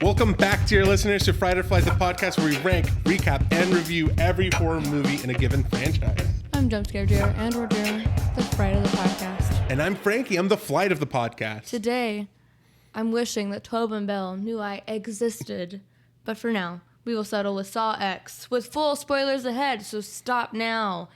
Welcome back, dear listeners, to Friday Flight, the podcast where we rank, recap, and review every horror movie in a given franchise. I'm Jump Scare Jr. and we're doing the Friday the podcast. And I'm Frankie. I'm the flight of the podcast. Today, I'm wishing that Tobin Bell knew I existed. But for now, we will settle with Saw X with full spoilers ahead, so stop now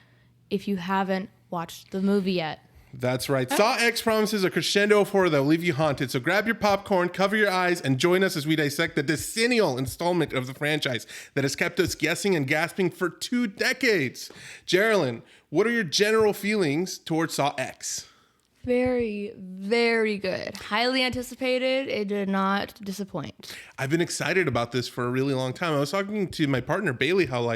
if you haven't watched the movie yet. That's right. Saw X promises a crescendo of horror that will leave you haunted. So grab your popcorn, cover your eyes, and join us as we dissect the decennial installment of the franchise that has kept us guessing and gasping for 2 decades. Geraldine, what are your general feelings towards Saw X? Very, very good. Highly anticipated. It did not disappoint. I've been excited about this for a really long time. I was talking to my partner, Bailey, how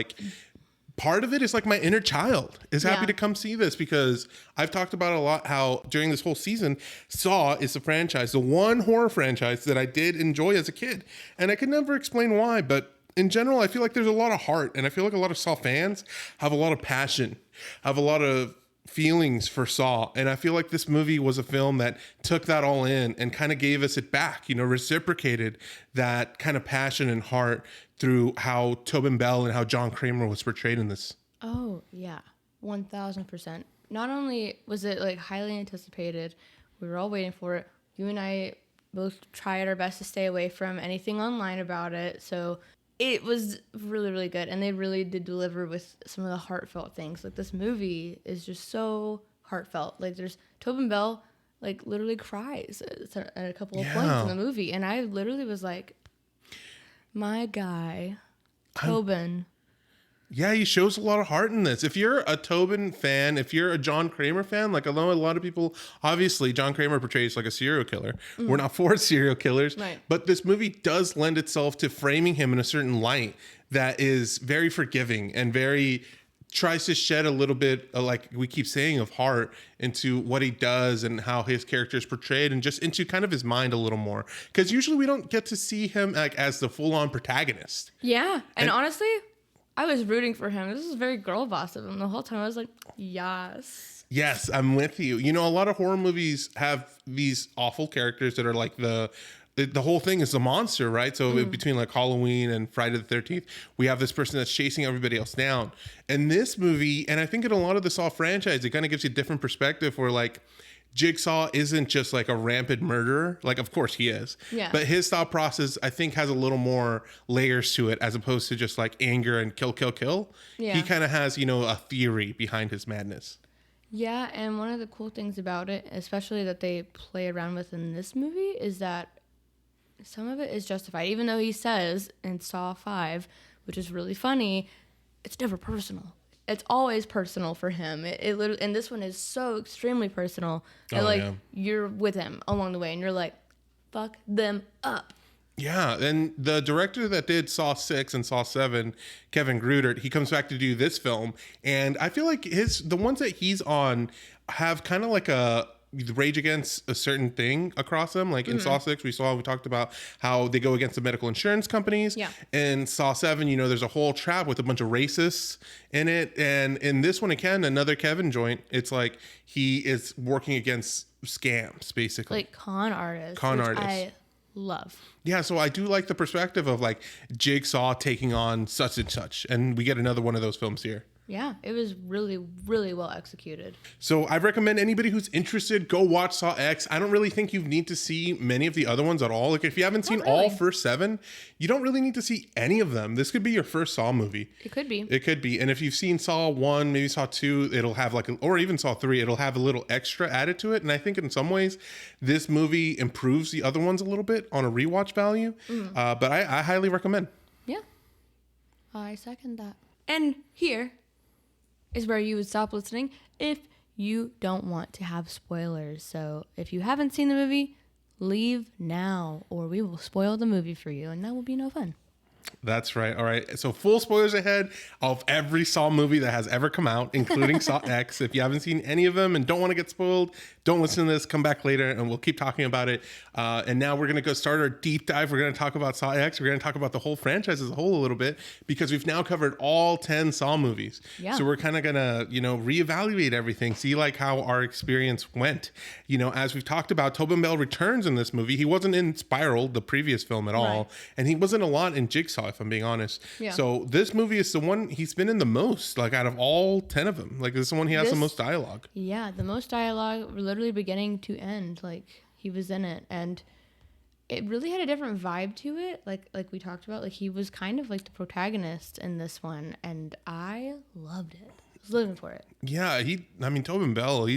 part of it is my inner child is happy to come see this, because I've talked about a lot how during this whole season, Saw is the franchise, the one horror franchise that I did enjoy as a kid. And I could never explain why, but in general, I feel like there's a lot of heart, and I feel like a lot of Saw fans have a lot of passion, have a lot of feelings for Saw. And I feel like this movie was a film that took that all in and kind of gave us it back, reciprocated that kind of passion and heart through how Tobin Bell and how John Kramer was portrayed in this. Oh, yeah. 1,000%. Not only was it highly anticipated, we were all waiting for it. You and I both tried our best to stay away from anything online about it. So it was really, really good. And they really did deliver with some of the heartfelt things. This movie is just so heartfelt. There's Tobin Bell, literally cries at a couple of points in the movie. And I literally was like, my guy, Tobin. Yeah, he shows a lot of heart in this. If you're a Tobin fan, if you're a John Kramer fan, I know a lot of people, obviously John Kramer portrays a serial killer. We're not for serial killers, right. But this movie does lend itself to framing him in a certain light that is very forgiving and very tries to shed a little bit, like we keep saying, of heart into what he does and how his character is portrayed, and just into kind of his mind a little more. Because usually we don't get to see him as the full-on protagonist. Yeah, and honestly, I was rooting for him. This is very girl boss of him. The whole time I was like, yes. Yes, I'm with you. A lot of horror movies have these awful characters that are the whole thing is the monster, right? So between Halloween and Friday the 13th, we have this person that's chasing everybody else down. And this movie, and I think in a lot of the Saw franchise, it kind of gives you a different perspective where Jigsaw isn't just a rampant murderer. Of course he is. Yeah. But his thought process, I think, has a little more layers to it as opposed to just anger and kill, kill, kill. Yeah. He kind of has, a theory behind his madness. Yeah, and one of the cool things about it, especially that they play around with in this movie, is that some of it is justified. Even though he says in Saw 5, which is really funny, it's never personal. It's always personal for him. It literally, and this one is so extremely personal. That, you're with him along the way, and you're like, fuck them up. Yeah, and the director that did Saw 6 and Saw 7, Kevin Grudert, he comes back to do this film, and I feel like the ones that he's on have kind of a rage against a certain thing across them. In Saw 6, we talked about how they go against the medical insurance companies. Yeah. In Saw 7, there's a whole trap with a bunch of racists in it. And in this one, again, another Kevin joint, it's he is working against scams, basically. Con artists. Con which artists. I love. Yeah, so I do like the perspective of Jigsaw taking on such and such. And we get another one of those films here. Yeah, it was really, really well executed. So I recommend anybody who's interested, go watch Saw X. I don't really think you need to see many of the other ones at all. If you haven't seen all first 7, you don't really need to see any of them. This could be your first Saw movie. It could be. It could be. And if you've seen Saw 1, maybe Saw 2, it'll have or even Saw 3, it'll have a little extra added to it. And I think in some ways, this movie improves the other ones a little bit on a rewatch value. But I highly recommend. Yeah, I second that. And here is where you would stop listening if you don't want to have spoilers. So if you haven't seen the movie, leave now, or we will spoil the movie for you, and that will be no fun. That's right. All right. So full spoilers ahead of every Saw movie that has ever come out, including Saw X. If you haven't seen any of them and don't want to get spoiled, don't listen to this. Come back later and we'll keep talking about it. And now we're going to go start our deep dive. We're going to talk about Saw X. We're going to talk about the whole franchise as a whole a little bit because we've now covered all 10 Saw movies. Yeah. So we're kind of going to, reevaluate everything, see like how our experience went. As we've talked about, Tobin Bell returns in this movie. He wasn't in Spiral, the previous film, at all. Right. And he wasn't a lot in Jigsaw, if I'm being honest. Yeah. So this movie is the one he's been in the most, like out of all 10 of them. Like this is the one he has the most dialogue. Yeah, the most dialogue, literally beginning to end. Like he was in it, and it really had a different vibe to it. Like we talked about, like he was kind of like the protagonist in this one, and I loved it. I was living for it. Yeah, Tobin Bell,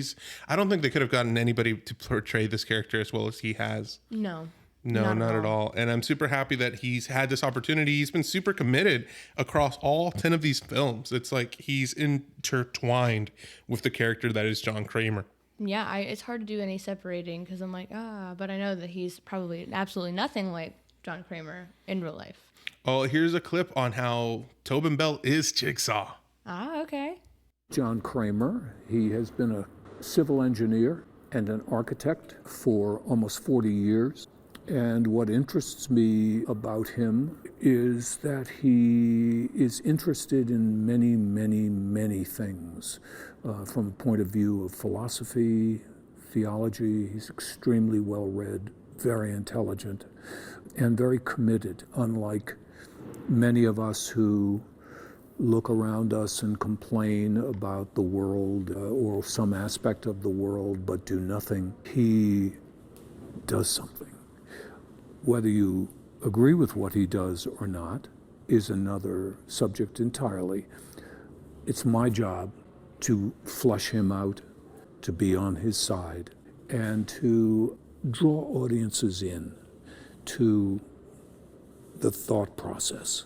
I don't think they could have gotten anybody to portray this character as well as he has. No. No, not at all. And I'm super happy that he's had this opportunity. He's been super committed across all 10 of these films. It's like he's intertwined with the character that is John Kramer. Yeah, it's hard to do any separating because I'm like, but I know that he's probably absolutely nothing like John Kramer in real life. Oh, here's a clip on how Tobin Bell is Jigsaw. Okay. John Kramer, he has been a civil engineer and an architect for almost 40 years. And what interests me about him is that he is interested in many, many, many things from a point of view of philosophy, theology. He's extremely well-read, very intelligent, and very committed, unlike many of us who look around us and complain about the world or some aspect of the world but do nothing. He does something. Whether you agree with what he does or not is another subject entirely. It's my job to flush him out, to be on his side, and to draw audiences in to the thought process.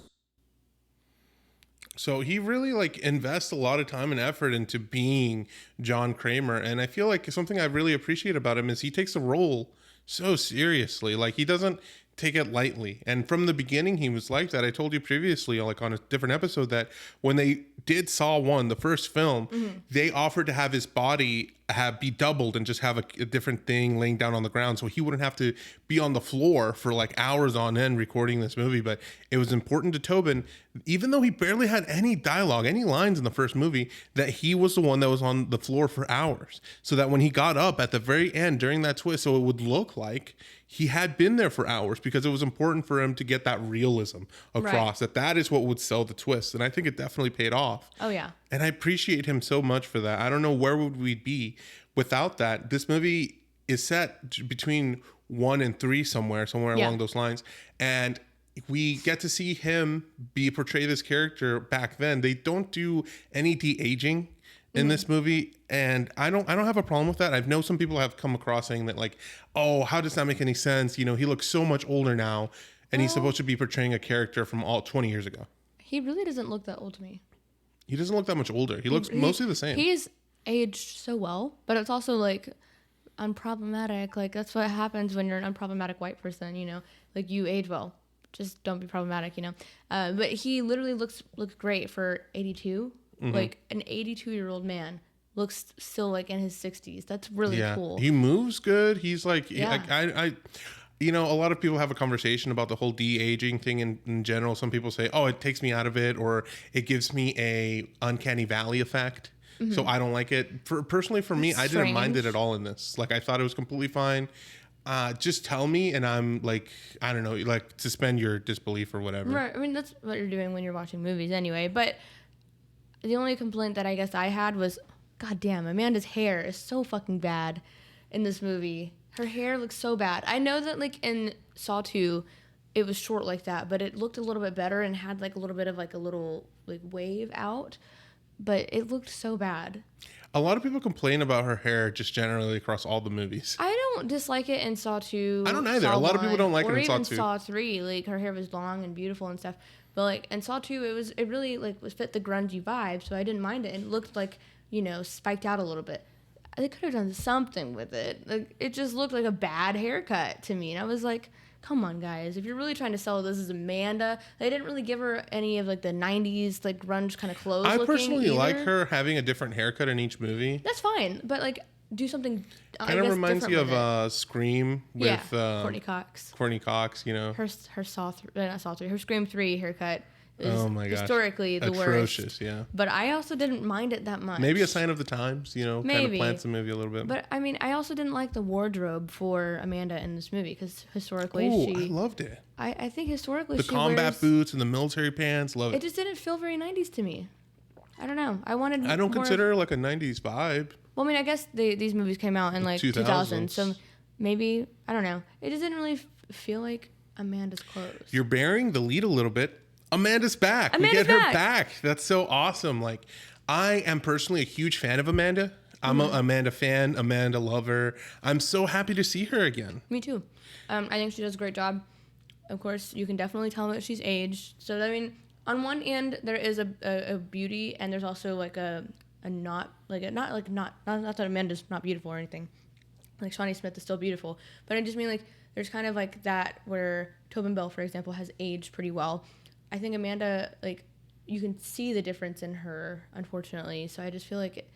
So he really invests a lot of time and effort into being John Kramer. And I feel like something I really appreciate about him is he takes the role so seriously. Like he doesn't take it lightly. And from the beginning, he was like that. I told you previously, like on a different episode, that when they did Saw 1, the first film, they offered to have his body be doubled and just have a different thing laying down on the ground so he wouldn't have to be on the floor for like hours on end recording this movie. But it was important to Tobin, even though he barely had any dialogue, any lines in the first movie, that he was the one that was on the floor for hours, so that when he got up at the very end during that twist, so it would look like he had been there for hours, because it was important for him to get that realism across, that is what would sell the twist. And I think it definitely paid off. Oh, yeah. And I appreciate him so much for that. I don't know where would we be without that. This movie is set between 1 and 3 somewhere along those lines. And we get to see him portray this character back then. They don't do any de-aging in this movie, and I don't have a problem with that. I know some people have come across saying that like, oh, how does that make any sense? He looks so much older now, and he's supposed to be portraying a character from all 20 years ago. He really doesn't look that old to me. He doesn't look that much older. He looks mostly the same. He's aged so well, but it's also like unproblematic. Like that's what happens when you're an unproblematic white person, like you age well. Just don't be problematic, But he literally looks great for 82. Like an 82-year-old man looks still like in his 60s. That's really cool. He moves good. He's like, a lot of people have a conversation about the whole de-aging thing in general. Some people say, oh, it takes me out of it, or it gives me a uncanny valley effect. So I don't like it. Personally, for me, I didn't mind it at all in this. Like, I thought it was completely fine. Just tell me, and I'm like, I don't know, like suspend your disbelief or whatever. Right. I mean, that's what you're doing when you're watching movies anyway. But the only complaint that I guess I had was, God damn, Amanda's hair is so fucking bad in this movie. Her hair looks so bad. I know that like in Saw 2, it was short like that, but it looked a little bit better and had like a little bit of like a little like wave out, but it looked so bad. A lot of people complain about her hair just generally across all the movies. I don't dislike it in Saw 2. I don't either. A lot of people don't like it in Saw 2. Or even Saw 3. Like, her hair was long and beautiful and stuff. But, like, in Saw 2, it really, like, fit the grungy vibe, so I didn't mind it. And it looked like, spiked out a little bit. They could have done something with it. Like, it just looked like a bad haircut to me. And I was like, come on, guys. If you're really trying to sell this as Amanda, they didn't really give her any of like the 90s like grunge kind of clothes. I personally either. like her having a different haircut in each movie. That's fine, but like do something. Kind of reminds you of Scream with Courtney Cox. Courtney Cox, you know. Her her Scream 3 haircut is Oh my gosh. historically the Atrocious, worst. yeah. But I also didn't mind it that much. Maybe a sign of the times, you know, kind of Maybe. plants the movie a little bit. But I mean, I also didn't like the wardrobe for Amanda in this movie because historically I loved it. I think historically The she combat wears, boots and the military pants, love it it. just didn't feel very 90s to me. I don't know. I wanted. I don't more consider it like a 90s vibe. Well, I mean, I guess these movies came out in like 2000, so maybe I don't know. It just didn't really feel like Amanda's clothes. You're bearing the lead a little bit. Amanda's back. We Amanda's get her back. back. That's so awesome. Like, I am personally a huge fan of Amanda. I'm an Amanda fan, Amanda lover. I'm so happy to see her again. Me too. I think she does a great job. Of course, you can definitely tell that she's aged. So I mean, on one end there is a beauty, and there's also like a not that Amanda's not beautiful or anything. Like Shawnee Smith is still beautiful, but I just mean like there's kind of like that where Tobin Bell, for example, has aged pretty well. I think Amanda, like, you can see the difference in her, unfortunately. So I just feel like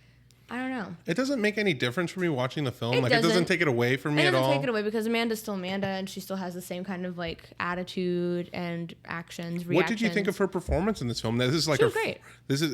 I don't know. It doesn't make any difference for me watching the film. It It doesn't take it away from me It at doesn't all. take it away because Amanda's still Amanda, and she still has the same kind of like attitude and actions. What did you think of her performance in this film? This is like She was great.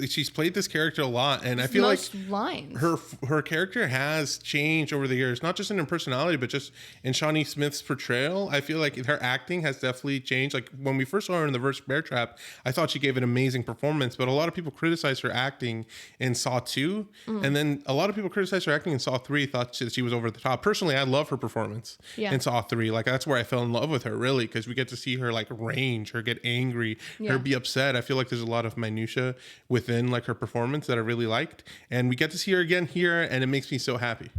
She's played this character a lot, and I feel like Most lines. her character has changed over the years, not just in her personality, but just in Shawnee Smith's portrayal. I feel like her acting has definitely changed. Like when we first saw her in The Reverse Bear Trap, I thought she gave an amazing performance, but a lot of people criticized her acting in Saw 2, and then a lot of people criticized her acting in Saw 3, thought she was over the top. Personally, I love her performance in Saw 3. Like that's where I fell in love with her, really, because we get to see her like range, her get angry, her be upset. I feel like there's a lot of minutia within like her performance that I really liked, and we get to see her again here, and it makes me so happy.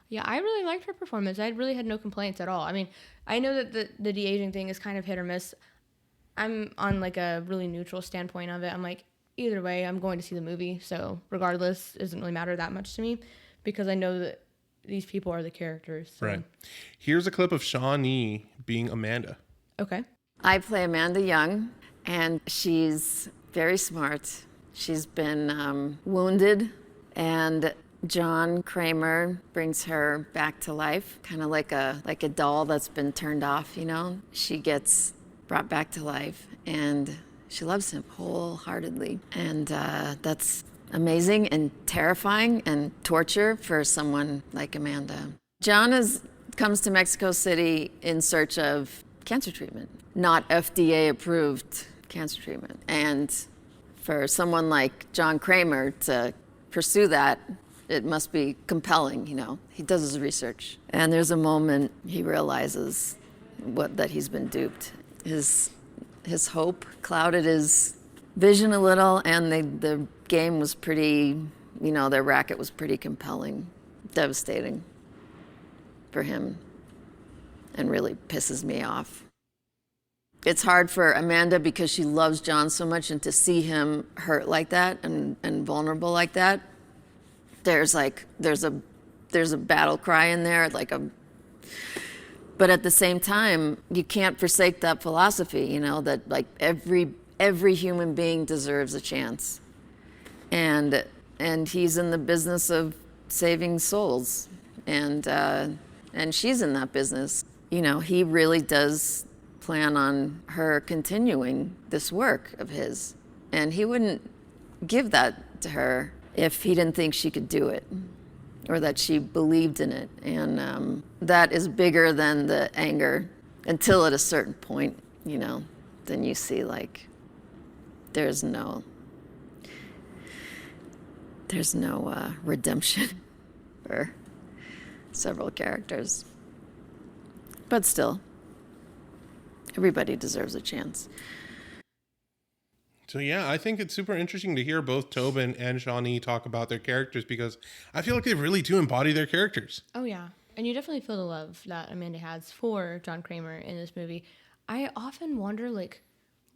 Yeah, I really liked her performance. I really had no complaints at all. I mean, I know that the de-aging thing is kind of hit or miss. I'm on like a really neutral standpoint of it. I'm like, either way, I'm going to see the movie. So regardless, it doesn't really matter that much to me because I know that these people are the characters. So. Right. Here's a clip of Shawnee being Amanda. Okay. I play Amanda Young, and she's very smart. She's been wounded, and John Kramer brings her back to life, kind of like a doll that's been turned off, you know? She gets brought back to life, and she loves him wholeheartedly. And that's amazing and terrifying and torture for someone like Amanda. John comes to Mexico City in search of cancer treatment, not FDA-approved cancer treatment. And for someone like John Kramer to pursue that, it must be compelling, you know. He does his research. And there's a moment he realizes that he's been duped. His hope clouded his vision a little, and the game was pretty, you know, their racket was pretty compelling, devastating for him, and really pisses me off. It's hard for Amanda because she loves John so much, and to see him hurt like that and vulnerable like that, there's a battle cry in there, but at the same time, you can't forsake that philosophy, you know, that like every human being deserves a chance. And he's in the business of saving souls, and she's in that business. You know, he really does plan on her continuing this work of his, and he wouldn't give that to her if he didn't think she could do it or that she believed in it. And that is bigger than the anger until at a certain point, you know, then you see like there's no redemption for several characters. But still, everybody deserves a chance. So yeah, I think it's super interesting to hear both Tobin and Shawnee talk about their characters because I feel like they really do embody their characters. Oh yeah, and you definitely feel the love that Amanda has for John Kramer in this movie. I often wonder like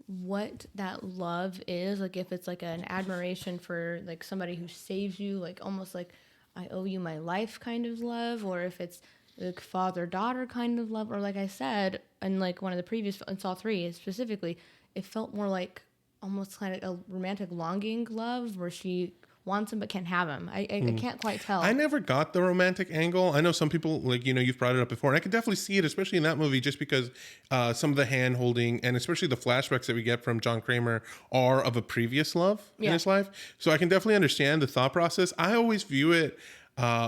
what that love is, like if it's like an admiration for like somebody who saves you, like almost like I owe you my life kind of love, or if it's like father-daughter kind of love, or like I said, in like one of the previous in Saw 3 specifically, it felt more like almost kind of a romantic longing love where she wants him but can't have him. I can't quite tell. I never got the romantic angle. I know some people, like, you've brought it up before, and I could definitely see it, especially in that movie, just because some of the hand holding and especially the flashbacks that we get from John Kramer are of a previous love in his life. So I can definitely understand the thought process. I always view it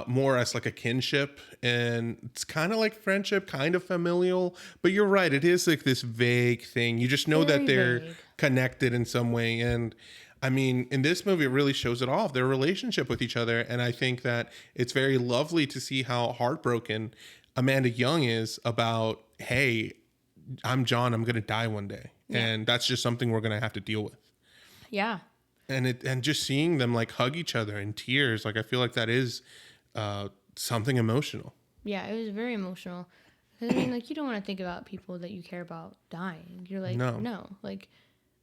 more as like a kinship, and it's kind of like friendship, kind of familial, but you're right. It is like this vague thing. You just know Very that they're vague. connected in some way. And I mean, in this movie, it really shows it off, their relationship with each other. And I think that it's very lovely to see how heartbroken Amanda Young is about, hey, I'm John, I'm going to die one day. And that's just something we're going to have to deal with. Yeah. And just seeing them like hug each other in tears, like I feel like that is something emotional. Yeah, it was very emotional. 'Cause, I mean, like, you don't want to think about people that you care about dying. You're like, no. Like,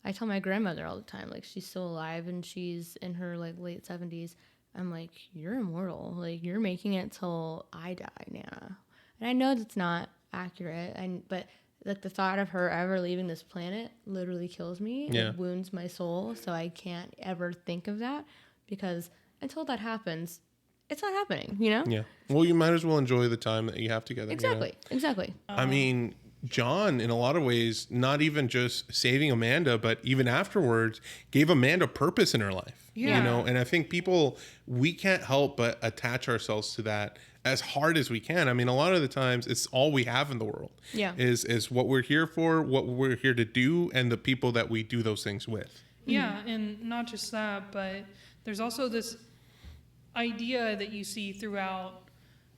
I tell my grandmother all the time, like, she's still alive and she's in her, like, late 70s. I'm like, you're immortal. Like, you're making it till I die, Nana. And I know that's not accurate, but like the thought of her ever leaving this planet literally kills me. Yeah. It wounds my soul, so I can't ever think of that, because until that happens, it's not happening, Yeah. Well, you might as well enjoy the time that you have together. Exactly. I mean, John, in a lot of ways, not even just saving Amanda, but even afterwards, gave Amanda purpose in her life. Yeah. And I think we can't help but attach ourselves to that as hard as we can. I mean, a lot of the times it's all we have in the world. Yeah. Is what we're here for, what we're here to do, and the people that we do those things with. Yeah, and not just that, but there's also this idea that you see throughout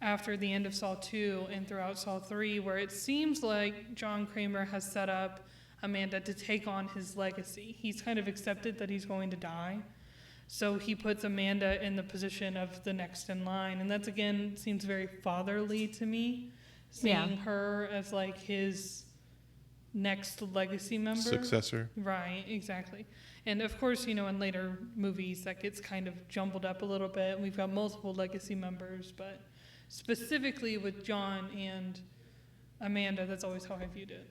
after the end of Saw 2 and throughout Saw 3, where it seems like John Kramer has set up Amanda to take on his legacy. He's kind of accepted that he's going to die. So he puts Amanda in the position of the next in line. And that's, again, seems very fatherly to me, seeing her as like his next legacy member. Successor. Right, exactly. And of course, in later movies that gets kind of jumbled up a little bit. We've got multiple legacy members, but specifically with John and Amanda, that's always how I viewed it.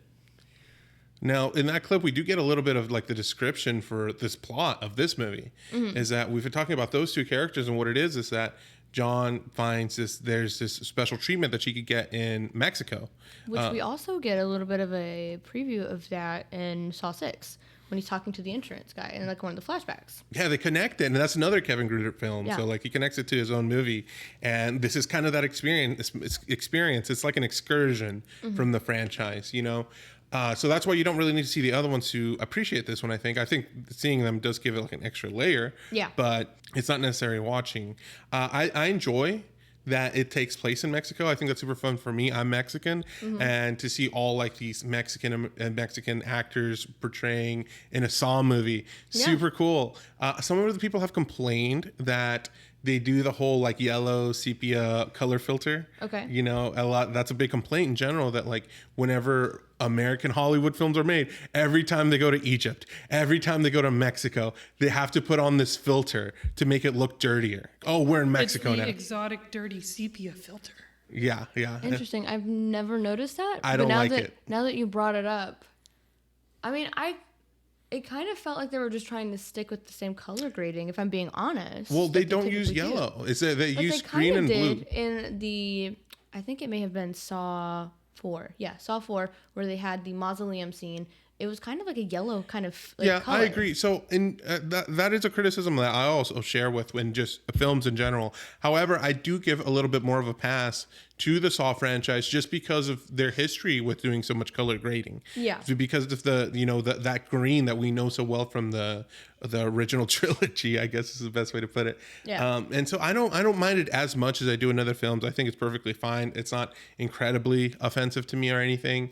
Now, in that clip, we do get a little bit of like the description for this plot of this movie. Is that we've been talking about those two characters, and what it is that John finds there's this special treatment that she could get in Mexico. Which we also get a little bit of a preview of that in Saw 6 when he's talking to the insurance guy in like one of the flashbacks. Yeah, they connect it, and that's another Kevin Gruder film. Yeah. So like he connects it to his own movie, and this is kind of that experience. It's like an excursion from the franchise, So that's why you don't really need to see the other ones to appreciate this one. I think seeing them does give it like an extra layer. Yeah. But it's not necessarily watching. I enjoy that it takes place in Mexico. I think that's super fun for me. I'm Mexican, and to see all like these Mexican actors portraying in a Saw movie, super cool. Some of the people have complained that they do the whole like yellow sepia color filter. Okay. A lot. That's a big complaint in general, that like whenever American Hollywood films are made, every time they go to Egypt, every time they go to Mexico, they have to put on this filter to make it look dirtier. Oh, we're in Mexico it's the now. exotic dirty sepia filter. Yeah. Interesting. I've never noticed that. I don't like that, it. Now that you brought it up, I mean, it kind of felt like they were just trying to stick with the same color grading, if I'm being honest. Well, they Like don't use typically do. yellow. They But use they green and kinda blue. did in the, I think it may have been Saw 4. Yeah, Saw 4, where they had the mausoleum scene. It was kind of like a yellow kind of like, Yeah, color. I agree. So, that is a criticism that I also share with when just films in general. However, I do give a little bit more of a pass to the Saw franchise just because of their history with doing so much color grading. Yeah. Because of that green that we know so well from the original trilogy, I guess is the best way to put it. Yeah. And so I don't mind it as much as I do in other films. I think it's perfectly fine. It's not incredibly offensive to me or anything.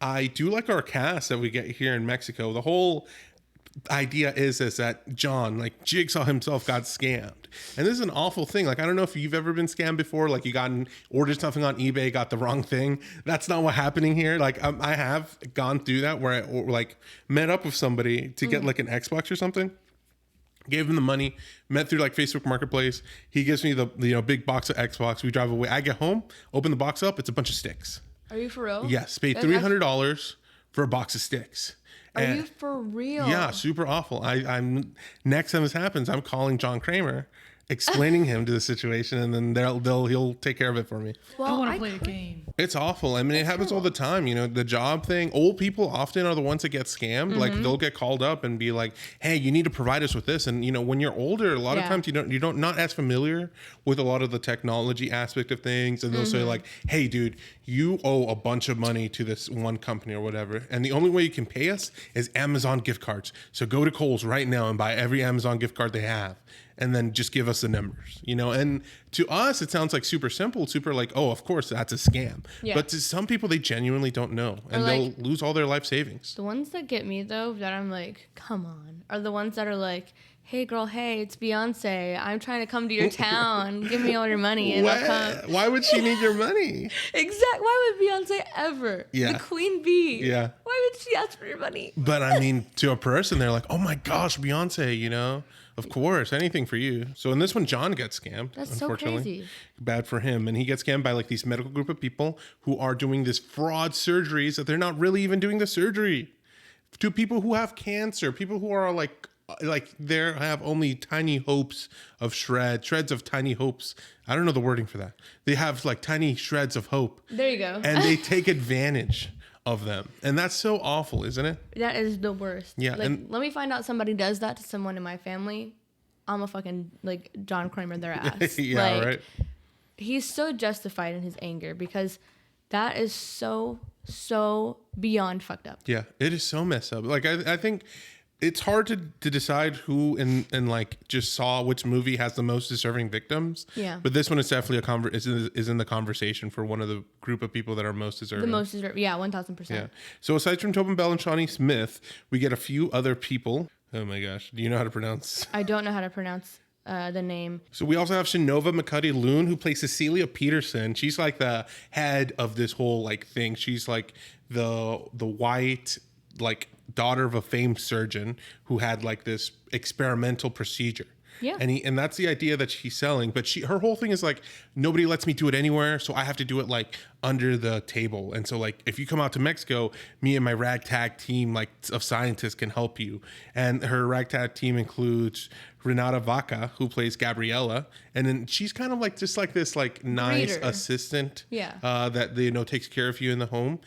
I do like our cast that we get here in Mexico. The whole idea is that John, like Jigsaw himself, got scammed. And this is an awful thing. Like, I don't know if you've ever been scammed before. Like, ordered something on eBay, got the wrong thing. That's not what's happening here. Like, I have gone through that where I met up with somebody to get like an Xbox or something. Gave him the money, met through like Facebook Marketplace. He gives me the big box of Xbox. We drive away. I get home, open the box up. It's a bunch of sticks. Are you for real? Yes, paid $300 for a box of sticks. Are you for real? Yeah, super awful. I'm next time this happens, I'm calling John Kramer, explaining him to the situation, and then he'll take care of it for me. I Well, want to play a game. It's awful. I mean, it happens all the time. You know, the job thing. Old people often are the ones that get scammed. Like they'll get called up and be like, "Hey, you need to provide us with this." And you know, when you're older, a lot of times you don't not as familiar with a lot of the technology aspect of things, and they'll say like, "Hey, dude, you owe a bunch of money to this one company or whatever, and the only way you can pay us is Amazon gift cards. So go to Kohl's right now and buy every Amazon gift card they have." And then just give us the numbers, you know? And to us, it sounds like super simple, super like, oh, of course, that's a scam. Yeah. But to some people, they genuinely don't know. And like- they'll lose all their life savings. The ones that get me though, that I'm like, come on, are the ones that are like, hey girl, hey, it's Beyonce. I'm trying to come to your town. Give me all your money and I'll come. Why would she need your money? Exactly. Why would Beyonce ever? Yeah. The queen bee. Yeah. Why would she ask for your money? But I mean, to a person, they're like, oh my gosh, Beyonce, you know? Of course, anything for you. So in this one, John gets scammed. That's so unfortunately. crazy. Bad for him. And he gets scammed by like these medical group of people who are doing this fraud surgeries that they're not really even doing the surgery. To people who have cancer, people who are like they have only tiny hopes of shreds of tiny hopes. I don't know the wording for that. They have like tiny shreds of hope. There you go. And they take advantage of them. And that's so awful, isn't it? That is the worst. Yeah, Like, and- let me find out somebody does that to someone in my family. I'm a fucking like John Kramer their ass. Yeah, like, right. He's so justified in his anger because that is so beyond fucked up. Yeah, it is so messed up. Like I think it's hard to decide who and like just saw which movie has the most deserving victims. Yeah. But this one is definitely is in the conversation for one of the group of people that are most deserving. The most deserved. Yeah, 1000%. Yeah. So aside from Tobin Bell and Shawnee Smith, we get a few other people. Oh my gosh, do you know how to pronounce? I don't know how to pronounce the name. So we also have Shinova McCuddy-Loon, who plays Cecilia Peterson. She's like the head of this whole like thing. She's like the white like daughter of a famed surgeon who had like this experimental procedure. Yeah. And that's the idea that she's selling. But her whole thing is like, nobody lets me do it anywhere, so I have to do it like under the table. And so like if you come out to Mexico, me and my ragtag team like of scientists can help you. And her ragtag team includes Renata Vaca, who plays Gabriella, and then she's kind of like just like this like nice Breeder. assistant Yeah. that takes care of you in the home.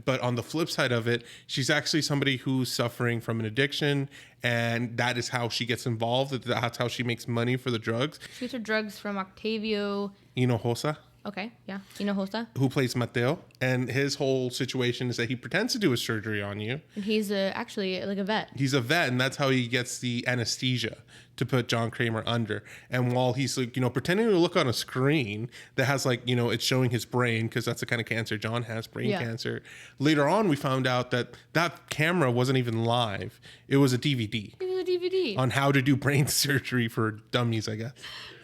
But on the flip side of it, she's actually somebody who's suffering from an addiction, and that is how she gets involved. That's how she makes money for the drugs. She gets her drugs from Octavio. Hinojosa, Okay, yeah. Hinojosa. who plays Mateo, and his whole situation is that he pretends to do a surgery on you. And he's actually like a vet. He's a vet, and that's how he gets the anesthesia to put John Kramer under. And while he's like, pretending to look on a screen that has like, it's showing his brain, because that's the kind of cancer John has, brain Yeah. cancer. Later on, we found out that camera wasn't even live. It was a DVD It was a DVD. on how to do brain surgery for dummies, I guess.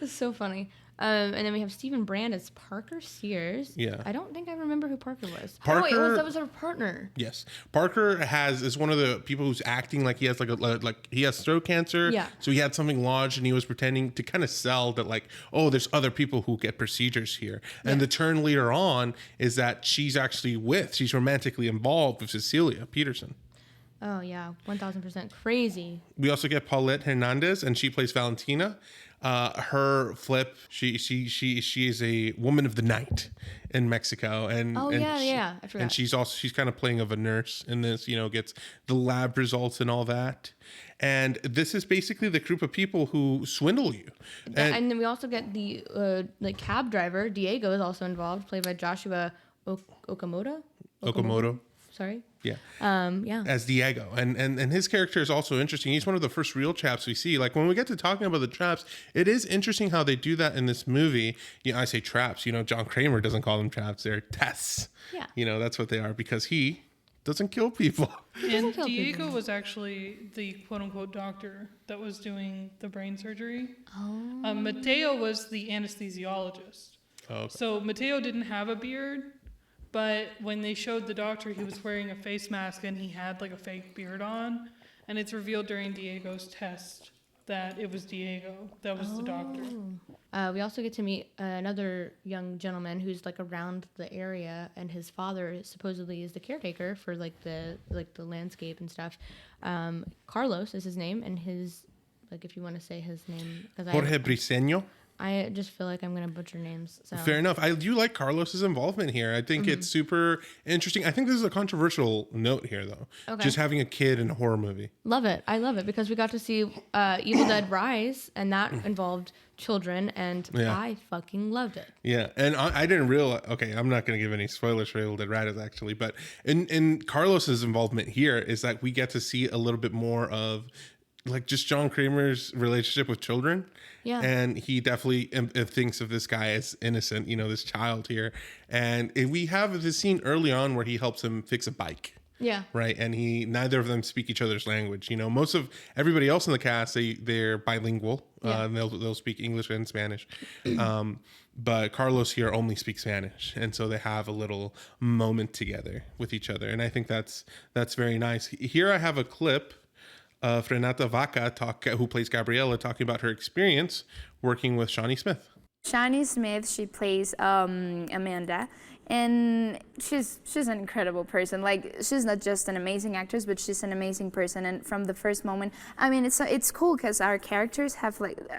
It's so funny. And then we have Stephen Brand as Parker Sears. Yeah. I don't think I remember who Parker was. Parker- that was her partner. Yes, Parker is one of the people who's acting like he has like he has throat cancer. Yeah. So he had something lodged, and he was pretending to kind of sell that like, oh, there's other people who get procedures here. And the turn later on is that she's romantically involved with Cecilia Peterson. Oh yeah, 1000% crazy. We also get Paulette Hernandez, and she plays Valentina. Her flip, she is a woman of the night in Mexico, and Oh, and yeah, I forgot. And she's kind of playing of a nurse in this, gets the lab results and all that. And this is basically the group of people who swindle you. And then we also get the cab driver Diego is also involved, played by Joshua Okamoto. Sorry. Yeah. Yeah. As Diego. And his character is also interesting. He's one of the first real chaps we see. Like when we get to talking about the traps, it is interesting how they do that in this movie. I say traps, John Kramer doesn't call them traps. They're tests. Yeah. That's what they are, because he doesn't kill people. And kill Diego people. was actually the quote unquote doctor that was doing the brain surgery. Oh. Mateo was the anesthesiologist. Oh, okay. So Mateo didn't have a beard, but when they showed the doctor, he was wearing a face mask and he had like a fake beard on. And it's revealed during Diego's test that it was Diego that was the doctor. We also get to meet another young gentleman who's like around the area, and his father supposedly is the caretaker for like the landscape and stuff. Carlos is his name, and his, like, if you want to say his name, because Jorge Briseño. I just feel like I'm gonna butcher names. So. Fair enough. I do like Carlos's involvement here. I think it's super interesting. I think this is a controversial note here, though. Okay. Just having a kid in a horror movie. Love it. I love it because we got to see Evil Dead Rise, and that involved children, and Yeah. I fucking loved it. Yeah, and I didn't realize. Okay, I'm not going to give any spoilers for Evil Dead Rise, actually, but in Carlos's involvement here is that we get to see a little bit more of like just John Kramer's relationship with children. Yeah. And he definitely thinks of this guy as innocent, this child here. And we have this scene early on where he helps him fix a bike. Yeah. Right. And neither of them speak each other's language. Most of everybody else in the cast, they're bilingual. Yeah. And they'll speak English and Spanish. But Carlos here only speaks Spanish. And so they have a little moment together with each other. And I think that's very nice. Here I have a clip of Renata Vaca, who plays Gabriela, talking about her experience working with Shawnee Smith. Shawnee Smith, she plays Amanda, and she's an incredible person. Like, she's not just an amazing actress, but she's an amazing person. And from the first moment, I mean, it's cool because our characters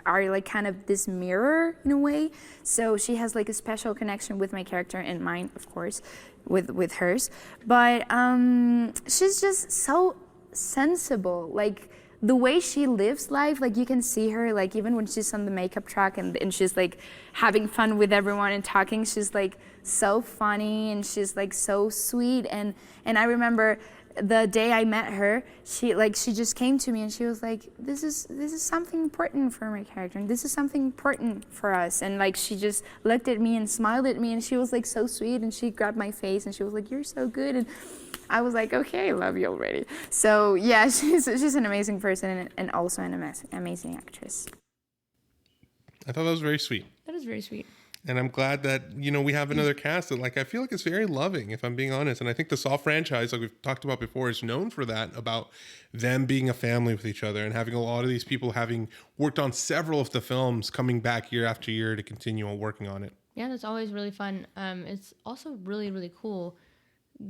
are kind of this mirror in a way. So she has like a special connection with my character and mine, of course, with hers. But she's just so sensible. Like, the way she lives life, like, you can see her, like, even when she's on the makeup track and she's like having fun with everyone and talking, she's like so funny and she's like so sweet. And I remember the day I met her, she just came to me and she was like, this is something important for my character, and this is something important for us. And like, she just looked at me and smiled at me, and she was like so sweet, and she grabbed my face and she was like, you're so good. And I was like, okay, I love you already. So yeah, she's an amazing person and also an amazing actress. I thought that was very sweet. That is very sweet. And I'm glad that, we have another cast that, like, I feel like it's very loving, if I'm being honest. And I think the Saw franchise, like we've talked about before, is known for that, about them being a family with each other and having a lot of these people having worked on several of the films coming back year after year to continue on working on it. Yeah, that's always really fun. It's also really, really cool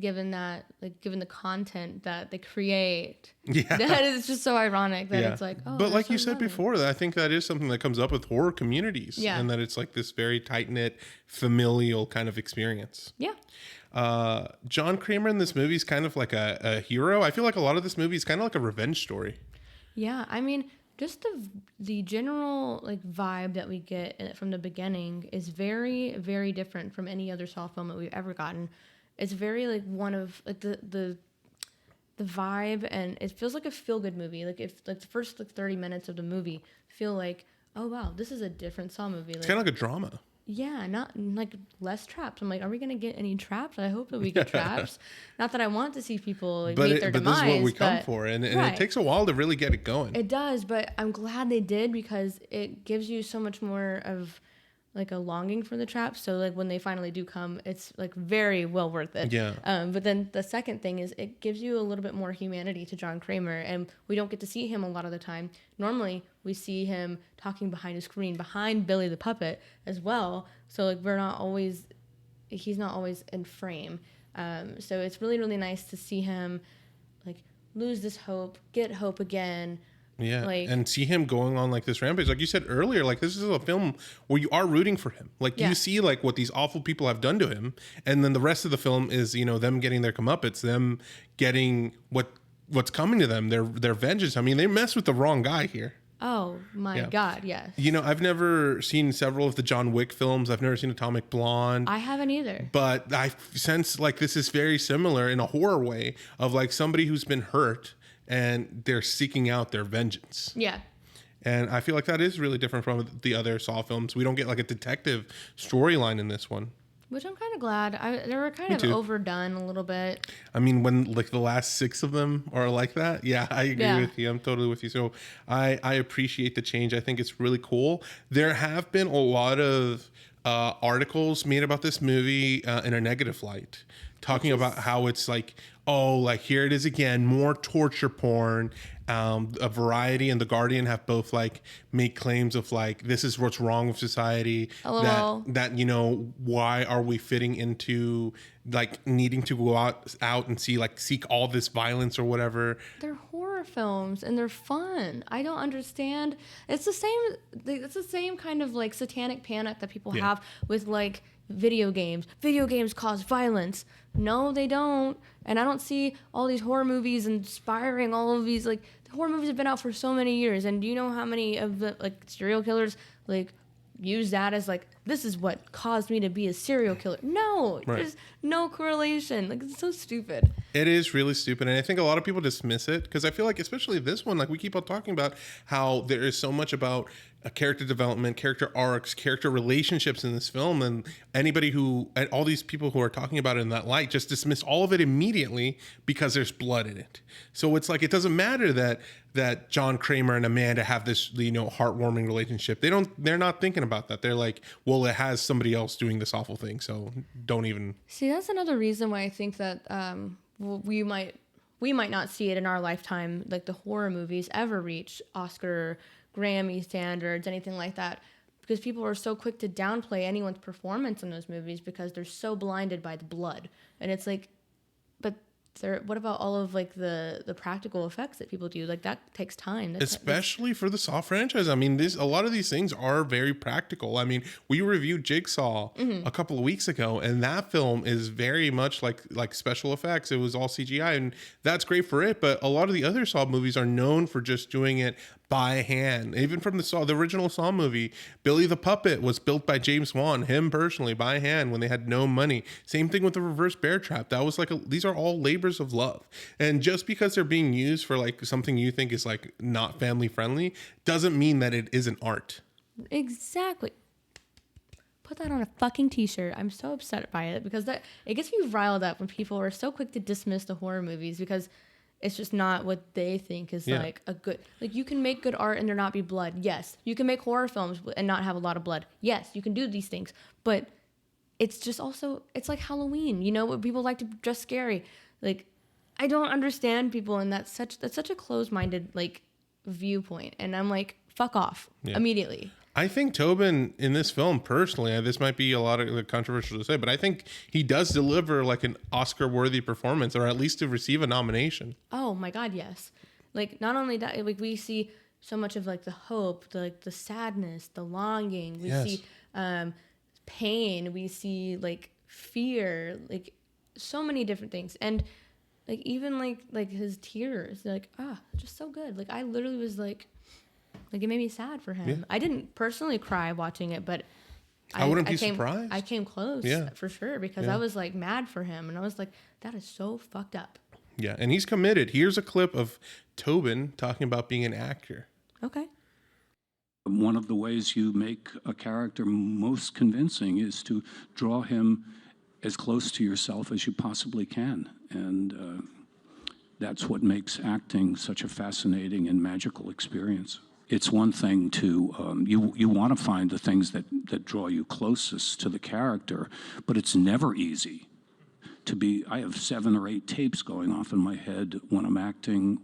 given the content that they create. Yeah. That is just so ironic that it's like, oh. But like you so said loving. before, I think that is something that comes up with horror communities. Yeah. And that it's like this very tight-knit, familial kind of experience. Yeah. John Kramer in this movie is kind of like a hero. I feel like a lot of this movie is kind of like a revenge story. Yeah, I mean, just the general like vibe that we get from the beginning is very, very different from any other Saw film that we've ever gotten. It's very like one of like the vibe, and it feels like a feel-good movie. Like, if like the first 30 minutes of the movie feel like, oh wow, this is a different Saw movie. It's kind of like a drama. Yeah, not like less traps. I'm like, are we gonna get any traps? I hope that we get traps. Not that I want to see people like, meet their demise. But this is what we come for, and right. it takes a while to really get it going. It does, but I'm glad they did, because it gives you so much more of like a longing for the traps. So like when they finally do come, it's like very well worth it. Yeah. But then the second thing is it gives you a little bit more humanity to John Kramer, and we don't get to see him a lot of the time. Normally we see him talking behind a screen, behind Billy the puppet as well. So like he's not always in frame. So it's really, really nice to see him like lose this hope, get hope again. Yeah, like, and see him going on like this rampage. Like you said earlier, like this is a film where you are rooting for him. Like you see like what these awful people have done to him, and then the rest of the film is them getting their comeuppance, them getting what's coming to them, their vengeance. I mean, they mess with the wrong guy here. Oh my God, yes. I've never seen several of the John Wick films. I've never seen Atomic Blonde. I haven't either. But I sense like this is very similar in a horror way of like somebody who's been hurt and they're seeking out their vengeance. Yeah. And I feel like that is really different from the other Saw films. We don't get like a detective storyline in this one. Which I'm kind of glad. They were kind of overdone a little bit. I mean, when like the last 6 of them are like that, yeah, I agree with you. I'm totally with you. So I appreciate the change. I think it's really cool. There have been a lot of articles made about this movie in a negative light. talking about how it's like, oh, like here it is again, more torture porn. A Variety and The Guardian have both like made claims of like, this is what's wrong with society. LOL. That you know, why are we fitting into like needing to go out and seek all this violence or whatever. They're horror films and they're fun. I don't understand. It's the same. It's the same kind of like satanic panic that people have with like video games. Video games cause violence. No, they don't. And I don't see all these horror movies inspiring all of these, like, horror movies have been out for so many years. And do you know how many of the like serial killers like use that as like, this is what caused me to be a serial killer? No, there's no correlation. Like, it's so stupid. It is really stupid. And I think a lot of people dismiss it because I feel like, especially this one, like we keep on talking about how there is so much about a character development, character arcs, character relationships in this film. And all these people who are talking about it in that light just dismiss all of it immediately because there's blood in it. So it's like, it doesn't matter that John Kramer and Amanda have this, you know, heartwarming relationship. They're not thinking about that. They're like, well, it has somebody else doing this awful thing. So don't even. See, that's another reason why I think that we might not see it in our lifetime, like the horror movies ever reach Oscar, Grammy standards, anything like that, because people are so quick to downplay anyone's performance in those movies because they're so blinded by the blood. And it's like, but what about all of like the practical effects that people do? Like that takes time. Especially for the Saw franchise. I mean, a lot of these things are very practical. I mean, we reviewed Jigsaw a couple of weeks ago, and that film is very much like special effects. It was all CGI, and that's great for it. But a lot of the other Saw movies are known for just doing it by hand. Even from the original Saw movie, Billy the Puppet was built by James Wan, him personally, by hand when they had no money. Same thing with the Reverse Bear Trap. That was these are all labors of love. And just because they're being used for like something you think is like not family friendly doesn't mean that it isn't art. Exactly. Put that on a fucking t-shirt. I'm so upset by it because it gets me riled up when people are so quick to dismiss the horror movies because it's just not what they think is like a good, like you can make good art and there not be blood. Yes. You can make horror films and not have a lot of blood. Yes, you can do these things, but it's just also, it's like Halloween, you know, people like to dress scary. Like, I don't understand people, and that's such a closed-minded like viewpoint. And I'm like, fuck off immediately. I think Tobin in this film, personally, this might be a lot of controversial to say, but I think he does deliver like an Oscar-worthy performance, or at least to receive a nomination. Oh my God, yes. Like not only that, like we see so much of like the hope, the sadness, the longing. We see pain. We see like fear, like so many different things, and like even like his tears, like just so good. Like I literally was like it made me sad for him. Yeah. I didn't personally cry watching it, but I wouldn't be surprised. I came close for sure because I was like mad for him, and I was like, that is so fucked up. Yeah, and he's committed. Here's a clip of Tobin talking about being an actor. Okay. One of the ways you make a character most convincing is to draw him as close to yourself as you possibly can. And that's what makes acting such a fascinating and magical experience. It's one thing to, you want to find the things that draw you closest to the character, but it's never easy to be. I have 7 or 8 tapes going off in my head when I'm acting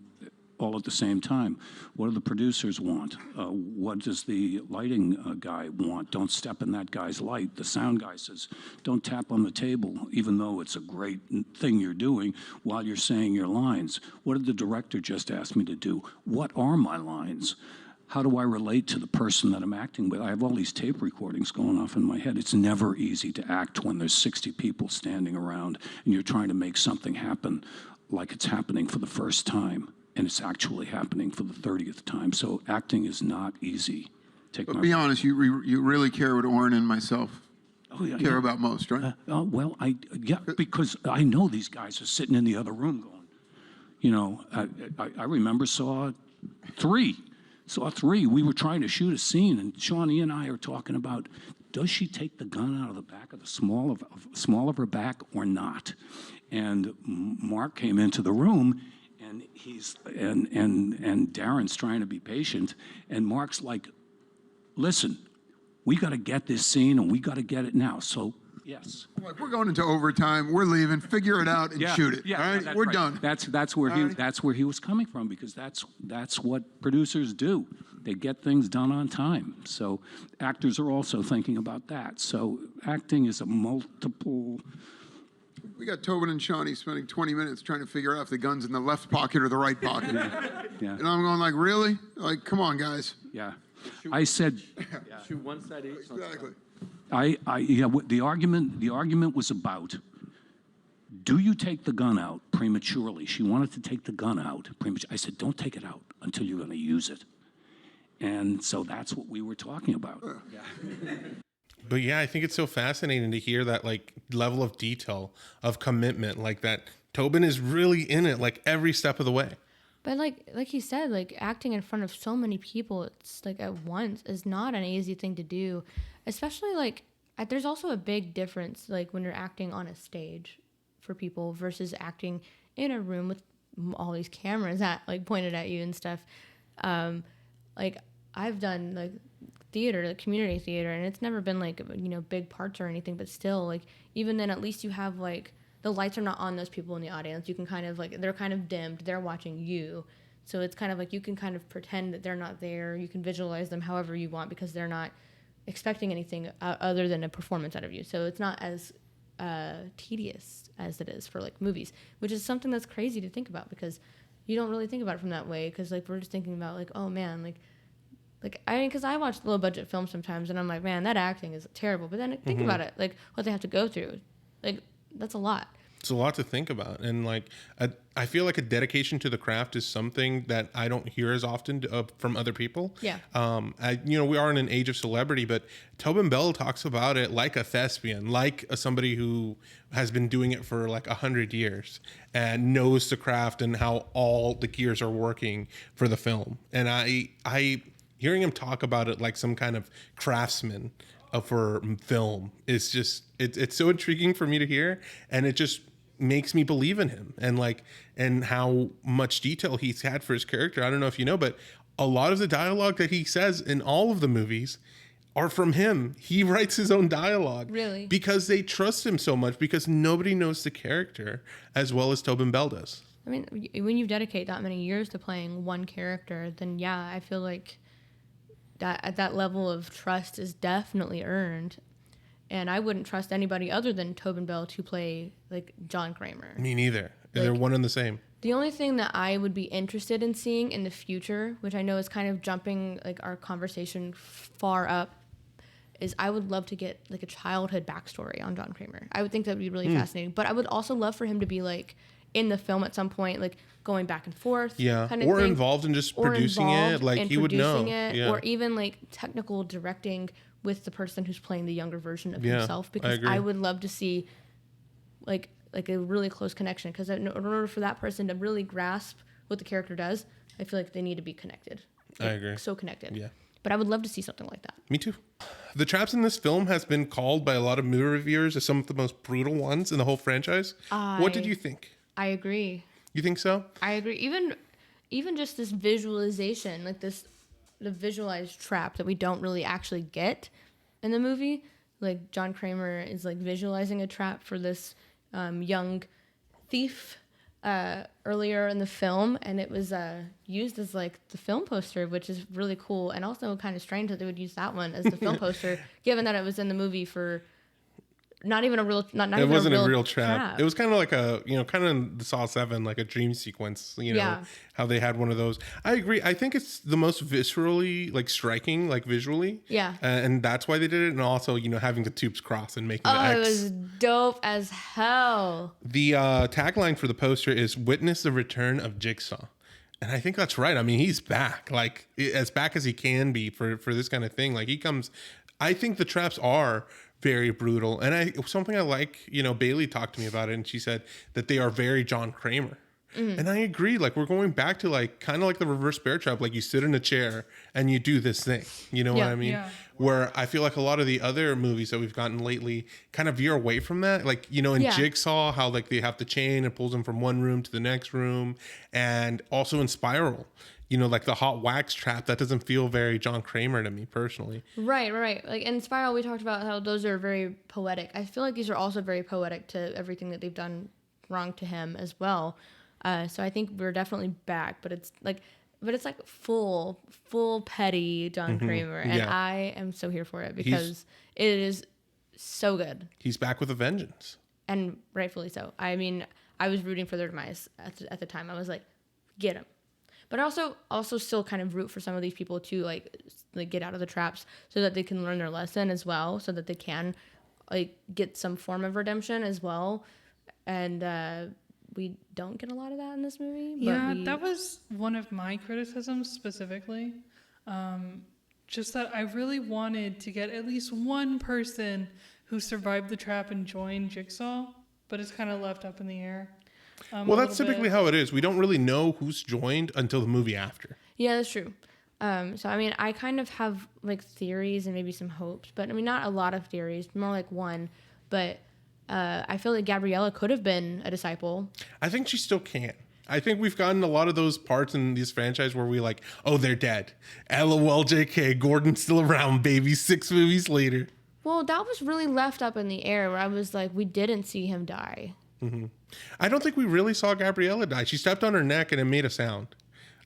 all at the same time. What do the producers want? What does the lighting guy want? Don't step in that guy's light. The sound guy says, don't tap on the table, even though it's a great thing you're doing while you're saying your lines. What did the director just ask me to do? What are my lines? How do I relate to the person that I'm acting with? I have all these tape recordings going off in my head. It's never easy to act when there's 60 people standing around and you're trying to make something happen like it's happening for the first time. And it's actually happening for the 30th time. So acting is not easy. But be honest, you really care what Oren and myself care about most, right? Well, because I know these guys are sitting in the other room going, you know, I remember Saw 3. Saw 3, we were trying to shoot a scene, and Shawnee and I are talking about, does she take the gun out of the back of the small of her back or not? And Mark came into the room, and and Darren's trying to be patient, and Mark's like, listen, we got to get this scene and we got to get it now. So Yes. Like, we're going into overtime. We're leaving. Figure it out and shoot it. Yeah, all right, that's we're right. done. That's where he was coming from, because that's what producers do. They get things done on time. So actors are also thinking about that. So acting is a multiple. We got Tobin and Shawnee spending 20 minutes trying to figure out if the gun's in the left pocket or the right pocket. Yeah. And I'm going like, really? Like, come on, guys. Yeah. I said. Shoot one side each. Exactly. The argument was about, do you take the gun out prematurely? She wanted to take the gun out prematurely. I said, don't take it out until you're going to use it. And so that's what we were talking about. But yeah, I think it's so fascinating to hear that like level of detail, of commitment, like that Tobin is really in it like every step of the way. But like you said, like acting in front of so many people, it's like at once is not an easy thing to do, especially like there's also a big difference like when you're acting on a stage for people versus acting in a room with all these cameras that like pointed at you and stuff. Like I've done like theater, like community theater, and it's never been like, you know, big parts or anything, but still like even then at least you have like the lights are not on those people in the audience. You can kind of like, they're kind of dimmed. They're watching you. So it's kind of like you can kind of pretend that they're not there. You can visualize them however you want because they're not expecting anything other than a performance out of you. So it's not as tedious as it is for like movies, which is something that's crazy to think about because you don't really think about it from that way. Because like we're just thinking about like, oh man, like I mean, because I watch low budget films sometimes and I'm like, man, that acting is terrible. But then think about it, like what they have to go through. Like that's a lot. It's a lot to think about. And like, I feel like a dedication to the craft is something that I don't hear as often from other people. Yeah. We are in an age of celebrity, but Tobin Bell talks about it like a thespian, like somebody who has been doing it for like 100 years and knows the craft and how all the gears are working for the film. And I hearing him talk about it like some kind of craftsman for film is just it's so intriguing for me to hear, and it just makes me believe in him and how much detail he's had for his character. I don't know if you know, but a lot of the dialogue that he says in all of the movies are from him. He writes his own dialogue. Really? Because they trust him so much, because nobody knows the character as well as Tobin Bell does. I mean, when you dedicate that many years to playing one character, then yeah, I feel like that level of trust is definitely earned. And I wouldn't trust anybody other than Tobin Bell to play like John Kramer. Me neither. They're one and the same. The only thing that I would be interested in seeing in the future, which I know is kind of jumping like our conversation far up, is I would love to get like a childhood backstory on John Kramer. I would think that would be really fascinating. But I would also love for him to be like in the film at some point, like going back and forth. Yeah. Kind of or thing. involved in just Or producing it. involved Like in he would know. producing it, Yeah. or even like technical directing with the person who's playing the younger version of himself. I Because agree. I would love to see like a really close connection. Because in order for that person to really grasp what the character does, I feel like they need to be connected. I agree. So connected. Yeah. But I would love to see something like that. Me too. The traps in this film has been called by a lot of movie reviewers as some of the most brutal ones in the whole franchise. What did you think? I agree. You think so? I agree. Even just this visualization, like the visualized trap that we don't really actually get in the movie. Like John Kramer is like visualizing a trap for this young thief earlier in the film, and it was used as like the film poster, which is really cool, and also kind of strange that they would use that one as the film poster, given that it was in the movie for not even a real, not It even wasn't a a real real trap. It was kind of like kind of in the Saw 7, like a dream sequence, Yeah. how they had one of those. I agree. I think it's the most viscerally, like striking, like visually. Yeah. And that's why they did it. And also, having the tubes cross and making the Oh, X. it was dope as hell. The tagline for the poster is "Witness the return of Jigsaw," and I think that's right. I mean, he's back, like as back as he can be for this kind of thing. Like he comes. I think the traps are very brutal, and something I like. Bailey talked to me about it, and she said that they are very John Kramer. And I agree. Like, we're going back to like kind of like the reverse bear trap. Like, you sit in a chair and you do this thing. You know what I mean? Yeah. Where I feel like a lot of the other movies that we've gotten lately kind of veer away from that. Like, you know, in Jigsaw, how like they have the chain and pulls them from one room to the next room. And also in Spiral, you know, like the hot wax trap, that doesn't feel very John Kramer to me personally. Right. Like in Spiral, we talked about how those are very poetic. I feel like these are also very poetic to everything that they've done wrong to him as well. So I think we're definitely back, but it's like full petty John Kramer, and I am so here for it because it is so good. He's back with a vengeance, and rightfully so. I mean, I was rooting for their demise at the time. I was like, get him. But also still kind of root for some of these people to like get out of the traps so that they can learn their lesson as well, so that they can like get some form of redemption as well. And we don't get a lot of that in this movie. Yeah, that was one of my criticisms specifically. Just that I really wanted to get at least one person who survived the trap and joined Jigsaw, but it's kind of left up in the air. Well, that's typically how it is. We don't really know who's joined until the movie after. Yeah, that's true. So, I mean, I kind of have like theories and maybe some hopes, but I mean, not a lot of theories, more like one. But I feel like Gabriella could have been a disciple. I think she still can. I think we've gotten a lot of those parts in this franchise where we like, oh, they're dead. LOL JK, Gordon's still around, baby, 6 movies later. Well, that was really left up in the air where I was like, we didn't see him die. Mm-hmm. I don't think we really saw Gabriella die. She stepped on her neck and it made a sound.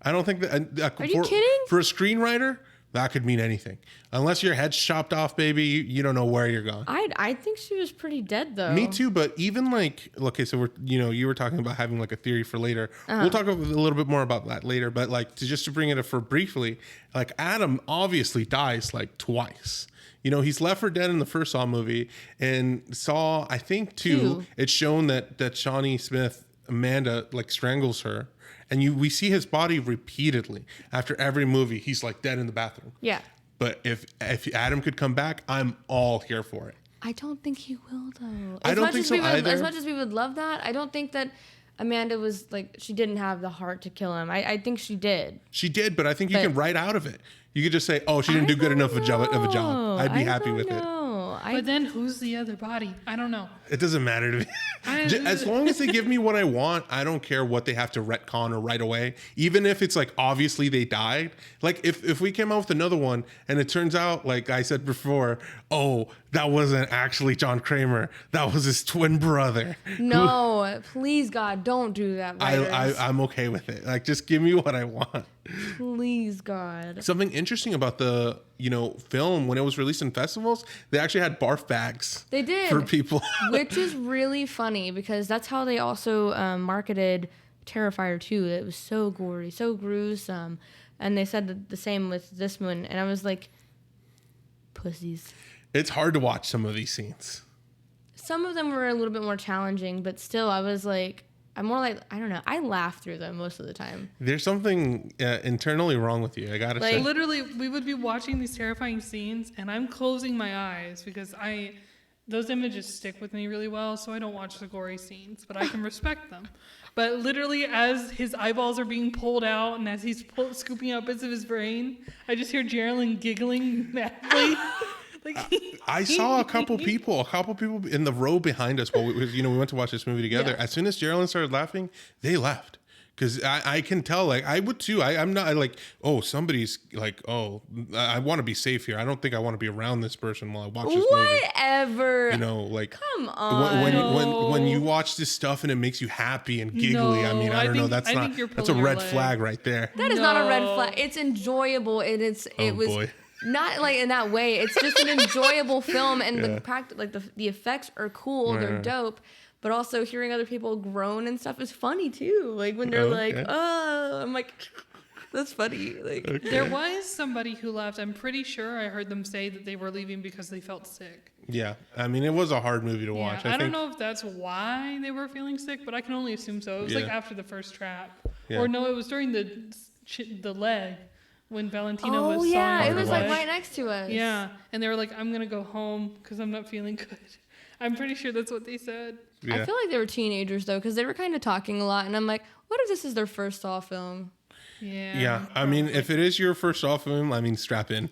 I don't think that. Are you kidding? For a screenwriter, that could mean anything. Unless your head's chopped off, baby, you don't know where you're going. I think she was pretty dead though. Me too, but even like, okay, so you were talking about having like a theory for later. We'll talk a little bit more about that later, but like to bring it up for briefly, like Adam obviously dies like twice. You know, he's left for dead in the first Saw movie, and Saw, I think, 2, it's shown that Shawnee Smith, Amanda, like strangles her, and we see his body repeatedly after every movie. He's like dead in the bathroom. Yeah. But if Adam could come back, I'm all here for it. I don't think he will though. I don't think so either. As much as we would love that, I don't think that Amanda was like, she didn't have the heart to kill him. I think she did. She did, but I think you can write out of it. You could just say, "Oh, she didn't do good enough of a job." I'd be happy with it. But then who's the other body? I don't know. It doesn't matter to me. As long as they give me what I want, I don't care what they have to retcon or right away. Even if it's like obviously they died. Like if we came out with another one and it turns out, like I said before, oh, that wasn't actually John Kramer. That was his twin brother. No, please God, don't do that. I'm okay with it. Like just give me what I want. Please God. Something interesting about the film when it was released in festivals, they actually had barf bags. They did for people, which is really funny because that's how they also marketed Terrifier 2. It was so gory, so gruesome, and they said the same with this one. And I was like, pussies. It's hard to watch some of these scenes. Some of them were a little bit more challenging, but still, I was like, I'm more like, I don't know. I laugh through them most of the time. There's something internally wrong with you. I gotta say. Literally, we would be watching these terrifying scenes, and I'm closing my eyes because those images stick with me really well. So I don't watch the gory scenes, but I can respect them. But literally, as his eyeballs are being pulled out, and as he's scooping out bits of his brain, I just hear Geraldine giggling madly. I saw a couple people in the row behind us while we went to watch this movie together. Yeah. As soon as Geraldine started laughing, they left. Because I can tell, like, I would too. I'm not like, oh, somebody's like, oh, I want to be safe here. I don't think I want to be around this person while I watch this movie. Whatever. Like, come on. When you watch this stuff and it makes you happy and giggly, I mean, I don't know. That's a red flag right there. That is not a red flag. It's enjoyable. Boy. Not like in that way. It's just an enjoyable film, and the effects are cool. They're dope. But also hearing other people groan and stuff is funny too. Like when they're like, "Oh," I'm like, "That's funny." Like there was somebody who left. I'm pretty sure I heard them say that they were leaving because they felt sick. Yeah, I mean, it was a hard movie to watch. I don't know if that's why they were feeling sick, but I can only assume so. It was like after the first trap, or no, it was during the leg. When Valentina was sawing it was leg. like right next to us. Yeah, and they were like, "I'm gonna go home because I'm not feeling good." I'm pretty sure that's what they said. I feel like they were teenagers though, because they were kind of talking a lot, and I'm like, What if this is their first Saw film? Yeah. I mean, if it is your first Saw film, I mean, strap in.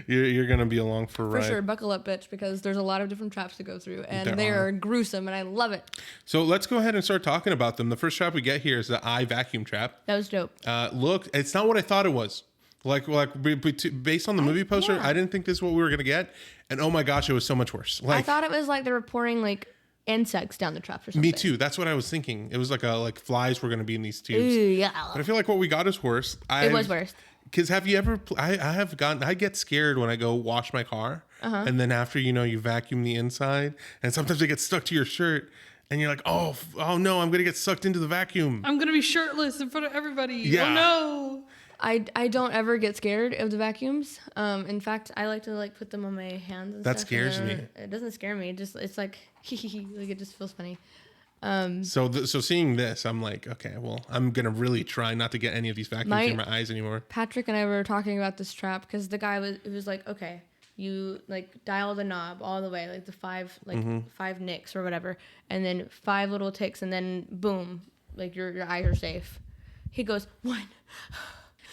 you're gonna be along for a For ride. sure, buckle up, bitch, because there's a lot of different traps to go through, and they There are gruesome, and I love it. So let's go ahead and start talking about them. The first trap we get here is the eye vacuum trap. That was dope. Look, it's not what I thought it was. Based on the movie poster, yeah. I didn't think this is what we were gonna get, and oh my gosh, it was so much worse. I thought it was like they were pouring like insects down the traps or something. me too. That's what I was thinking. It was like flies were gonna be in these Ooh, tubes. yeah. But I feel like what we got is worse. It was worse. Because have you ever? I get scared when I go wash my car, and then after you vacuum the inside, and sometimes it gets stuck to your shirt, and you're like, oh no, I'm gonna get sucked into the vacuum. I'm gonna be shirtless in front of everybody. Yeah. Oh no. I don't ever get scared of the vacuums. In fact, I like to put them on my hands and That stuff. scares me. It doesn't scare me. It's like like it just feels funny. So seeing this, I'm like, okay, well, I'm gonna really try not to get any of these vacuums in my eyes anymore. Patrick and I were talking about this trap because the guy was like, okay, you dial the knob all the way, the five five nicks or whatever, and then 5 little ticks, and then boom, your eyes are safe. He goes 1.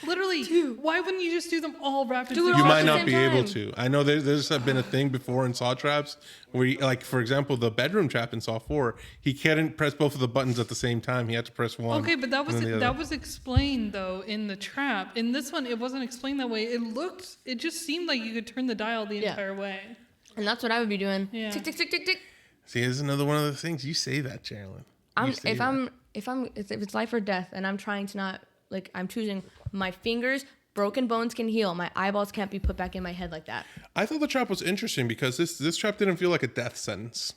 Literally, why wouldn't you just do them all rapid? Do it You all might at the not same be able time. to. I know there's been a thing before in Saw traps where, for example, the bedroom trap in Saw 4, he couldn't press both of the buttons at the same time. He had to press one. Okay, but that and then the was other. explained though in the trap. In this one, it wasn't explained that way. It just seemed like you could turn the dial the entire way. And that's what I would be doing. Yeah. Tick tick tick tick tick. See, this is another one of those things. You say that, Sherilyn. You say that. If it's life or death, and I'm trying to not I'm choosing my fingers. Broken bones can heal. My eyeballs can't be put back in my head like that. I thought the trap was interesting because this trap didn't feel like a death sentence.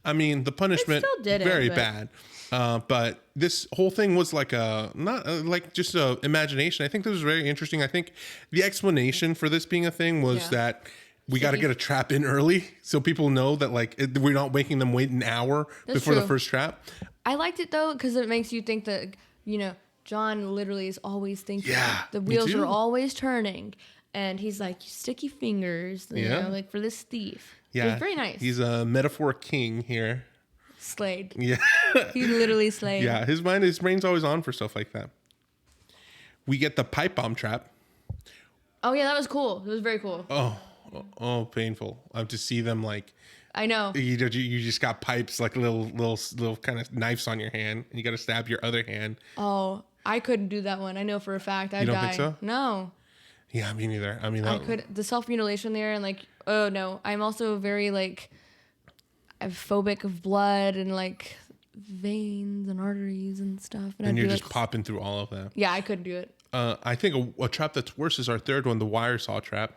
I mean, the punishment still didn't, very but- bad, but this whole thing was like just a imagination. I think this was very interesting. I think the explanation for this being a thing was that we got to get a trap in early so people know that we're not making them wait an hour before the true. first trap. I liked it though because it makes you think that John literally is always thinking. Yeah, The me wheels too. are always turning, and he's like, "You sticky fingers," for this thief. Yeah, It was very nice. He's a metaphor king here. Slayed. Yeah. He literally slayed. Yeah, his brain's always on for stuff like that. We get the pipe bomb trap. Oh yeah, that was cool. It was very cool. Oh, painful. To see them I know. you just got pipes little kind of knives on your hand, and you got to stab your other hand. Oh, I couldn't do that one. I know for a fact I'd You don't die. think so? No, Yeah, me neither. I mean, I could. The self mutilation there, and oh no, I'm also very I'm phobic of blood and veins and arteries and stuff. and I'd you're be just popping through all of that. Yeah, I couldn't do it. I think a trap that's worse is our third one, the wire saw trap.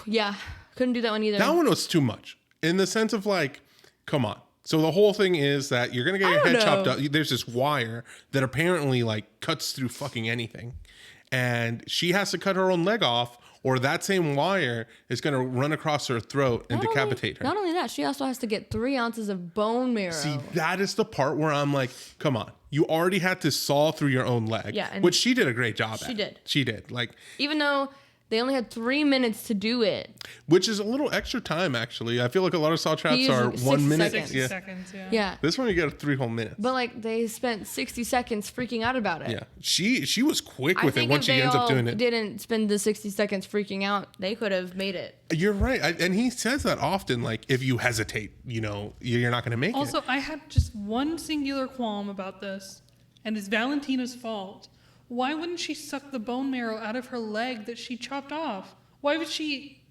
Yeah, couldn't do that one either. That one was too much in the sense of come on. So the whole thing is that you're gonna get your I head don't chopped know. up. There's this wire that apparently cuts through fucking anything, and she has to cut her own leg off, or that same wire is gonna run across her throat and decapitate her. Not only that, she also has to get 3 ounces of bone marrow. See, that is the part where I'm like, come on. You already had to saw through your own leg. Yeah, and which she did a great job at. she did. She did. Even though they only had 3 minutes to do it. Which is a little extra time, actually. I feel like a lot of saw traps used are 60 1 minute. seconds. 60 seconds, yeah. Yeah. This one you get 3 whole minutes. But they spent 60 seconds freaking out about it. Yeah. She was quick I with it think once if she they ends up all doing it. didn't spend the 60 seconds freaking out, they could have made it. You're right. And he says that often, if you hesitate, you're not going to make it. Also, I had just one singular qualm about this, and it's Valentina's fault. Why wouldn't she suck the bone marrow out of her leg that she chopped off? Why would she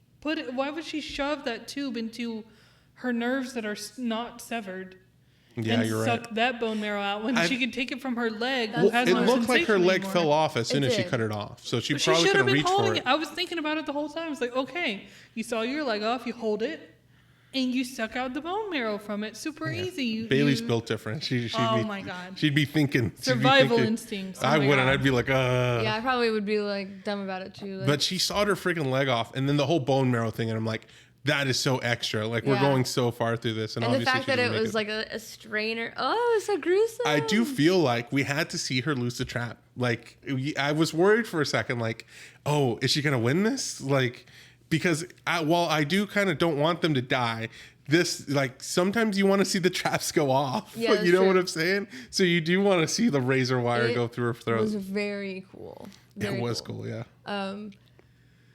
shove that tube into her nerves that are not severed? Yeah, and you're suck right. that bone marrow out when she could take it from her leg. Who Well, has it no looked like her sensation leg anymore. fell off as soon It as she did. cut it off. So she But she probably should could have have been reached for holding it. it. I was thinking about it the whole time. It's okay, you saw your leg off, you hold it, and you suck out the bone marrow from it. Super easy. Bailey's you, built different. Oh my God. She'd be thinking. Survival instincts. Oh I my wouldn't. God. I'd be like, Yeah, I probably would be dumb about it too. But she sawed her freaking leg off, and then the whole bone marrow thing, and I'm like, that is so extra. We're Yeah. going so far through this, and and the obviously fact she that it doesn't was make a strainer. Oh, it's so gruesome. I do feel like we had to see her lose the trap. I was worried for a second, oh, is she gonna win this? Because while I do kind of don't want them to die, this, like, sometimes you want to see the traps go off. Yeah, You know that's what true. I'm saying? So you do want to see the razor wire go through her It throat. was very cool. Very It was cool, yeah.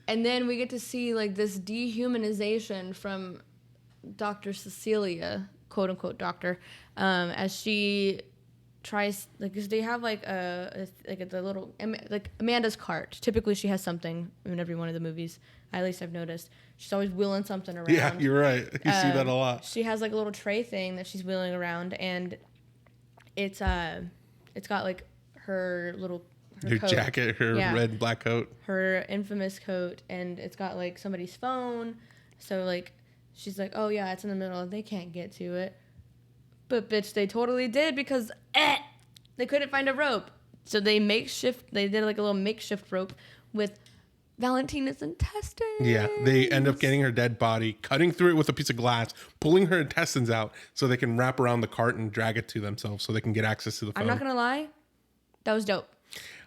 And then we get to see like this dehumanization from Dr. Cecilia, quote unquote doctor, as she tries, like, 'cause they have like the little like Amanda's cart. Typically, she has something in every one of the movies. At least I've noticed. She's always wheeling something around. Yeah, you're right. You see that a lot. She has like a little tray thing that she's wheeling around, and it's got like her Her coat. jacket, her Yeah. red and black coat. Her infamous coat, and it's got like somebody's phone. So like she's like, oh yeah, it's in the middle. They can't get to it. But bitch, they totally did, because they couldn't find a rope. So they did like a little makeshift rope with Valentina's intestines. Yeah, they end up getting her dead body, cutting through it with a piece of glass, pulling her intestines out so they can wrap around the cart and drag it to themselves so they can get access to the phone. I'm not gonna lie, that was dope.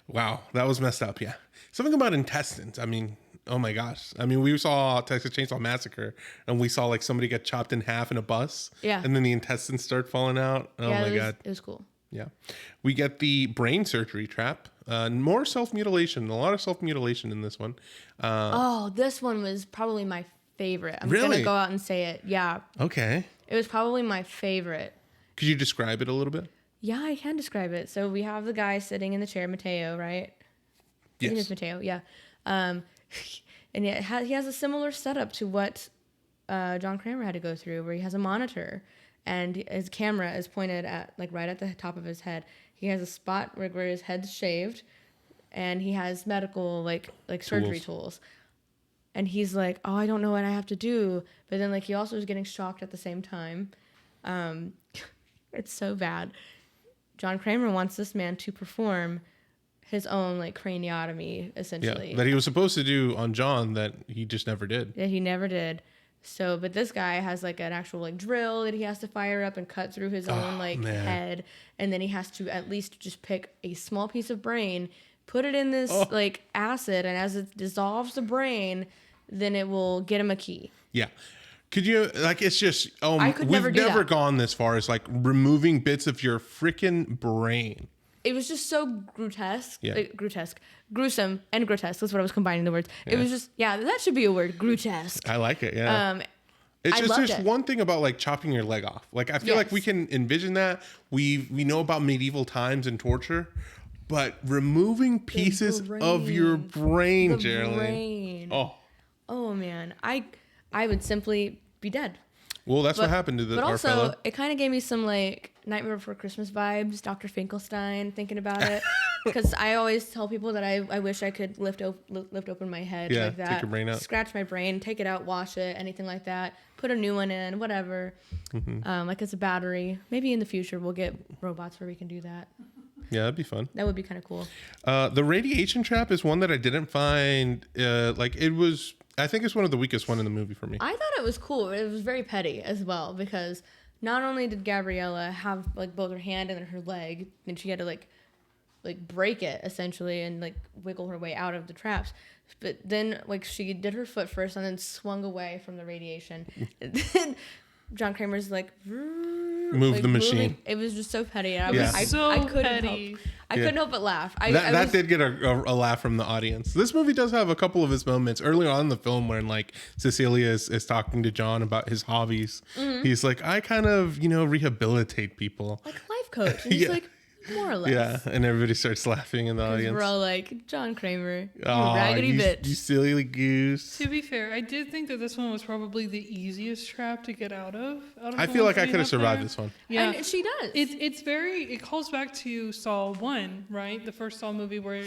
Wow, that was messed up, yeah. Something about intestines. I mean, oh my gosh. I mean, we saw Texas Chainsaw Massacre, and we saw like somebody get chopped in half in a bus. Yeah. And then the intestines start falling out. Oh Yeah, my God. it was cool. Yeah. We get the brain surgery trap. More self-mutilation. A lot of self-mutilation in this one. Oh, this one was probably my favorite. I'm Really? gonna go out and say it. Yeah, Okay. it was probably my favorite. Could you describe it a little bit? Yeah, I can describe it. So we have the guy sitting in the chair, Mateo, right? I think it's Mateo, yeah. And he has a similar setup to what John Kramer had to go through, where he has a monitor and his camera is pointed at like right at the top of his head. He has a spot where his head's shaved, and he has medical like surgery tools. And he's like, oh, I don't know what I have to do. But then like he also is getting shocked at the same time. It's so bad. John Kramer wants this man to perform his own like craniotomy, essentially. Yeah. That he was supposed to do on John that he just never did. That he never did. So, but this guy has like an actual like drill that he has to fire up and cut through his own like head, and then he has to at least just pick a small piece of brain, put it in this like acid, and as it dissolves the brain, then it will get him a key. Yeah. Could you, like, it's just, I could we've never do never that. gone this far as like removing bits of your freaking brain. It was just so grotesque, Yeah. gruesome, and grotesque. That's what I was combining the words. It was just, that should be a word, grotesque. I like it. Yeah. It's I just loved there's it. one thing about like chopping your leg off. Like I feel like we Yes. can envision that. We know about medieval times and torture, but removing pieces of your brain, The Geraldine. brain. Oh, Man, I would simply be dead. well, that's what happened to But our also, fellow. it kind of gave me some like Nightmare Before Christmas vibes, Dr. Finkelstein, thinking about it. Because I always tell people that I wish I could lift open my head Yeah, like that. take your brain out. Scratch my brain, take it out, wash it, anything like that. Put a new one in, whatever. Mm-hmm. Like it's a battery. Maybe in the future we'll get robots where we can do that. Yeah, that'd be fun. That would be kind of cool. The radiation trap is one that I didn't find like it was. I think it's one of the weakest one in the movie for me. I thought it was cool. It was very petty as well, because not only did Gabriella have like both her hand and her leg, and she had to like break it essentially and like wiggle her way out of the traps, but then like she did her foot first and then swung away from the radiation. Then John Kramer's like Move the machine. moving. It was just so petty. And Yeah. I couldn't petty. help. I couldn't help but laugh. That did get a laugh from the audience. This movie does have a couple of its moments early on in the film when like Cecilia is talking to John about his hobbies. Mm-hmm. He's like, I kind of, rehabilitate people. like life coach. And he's Yeah. like, more or less. Yeah. And everybody starts laughing in the audience. We're all like, John Kramer, you Aw, raggedy bitch. You silly goose. To be fair, I did think that this one was probably the easiest trap to get out of. I the feel ones like I we could have have survived there. this one. Yeah, And she does. it calls back to Saw 1, right? The first Saw movie where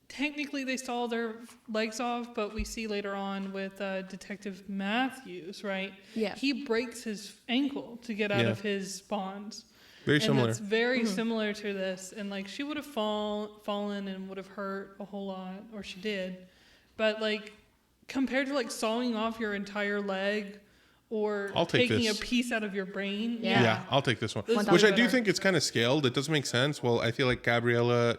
technically they saw their legs off, but we see later on with Detective Matthews, right? Yeah. He breaks his ankle to get out Yeah. of his bonds. Very And similar. it's very similar to this. And like she would have fallen and would have hurt a whole lot, or she did. But like compared to like sawing off your entire leg or I'll take taking this. a piece out of your brain. Yeah. I'll take this one. This is Which I better. do think it's kind of scaled. It does make sense. Well, I feel like Gabriella,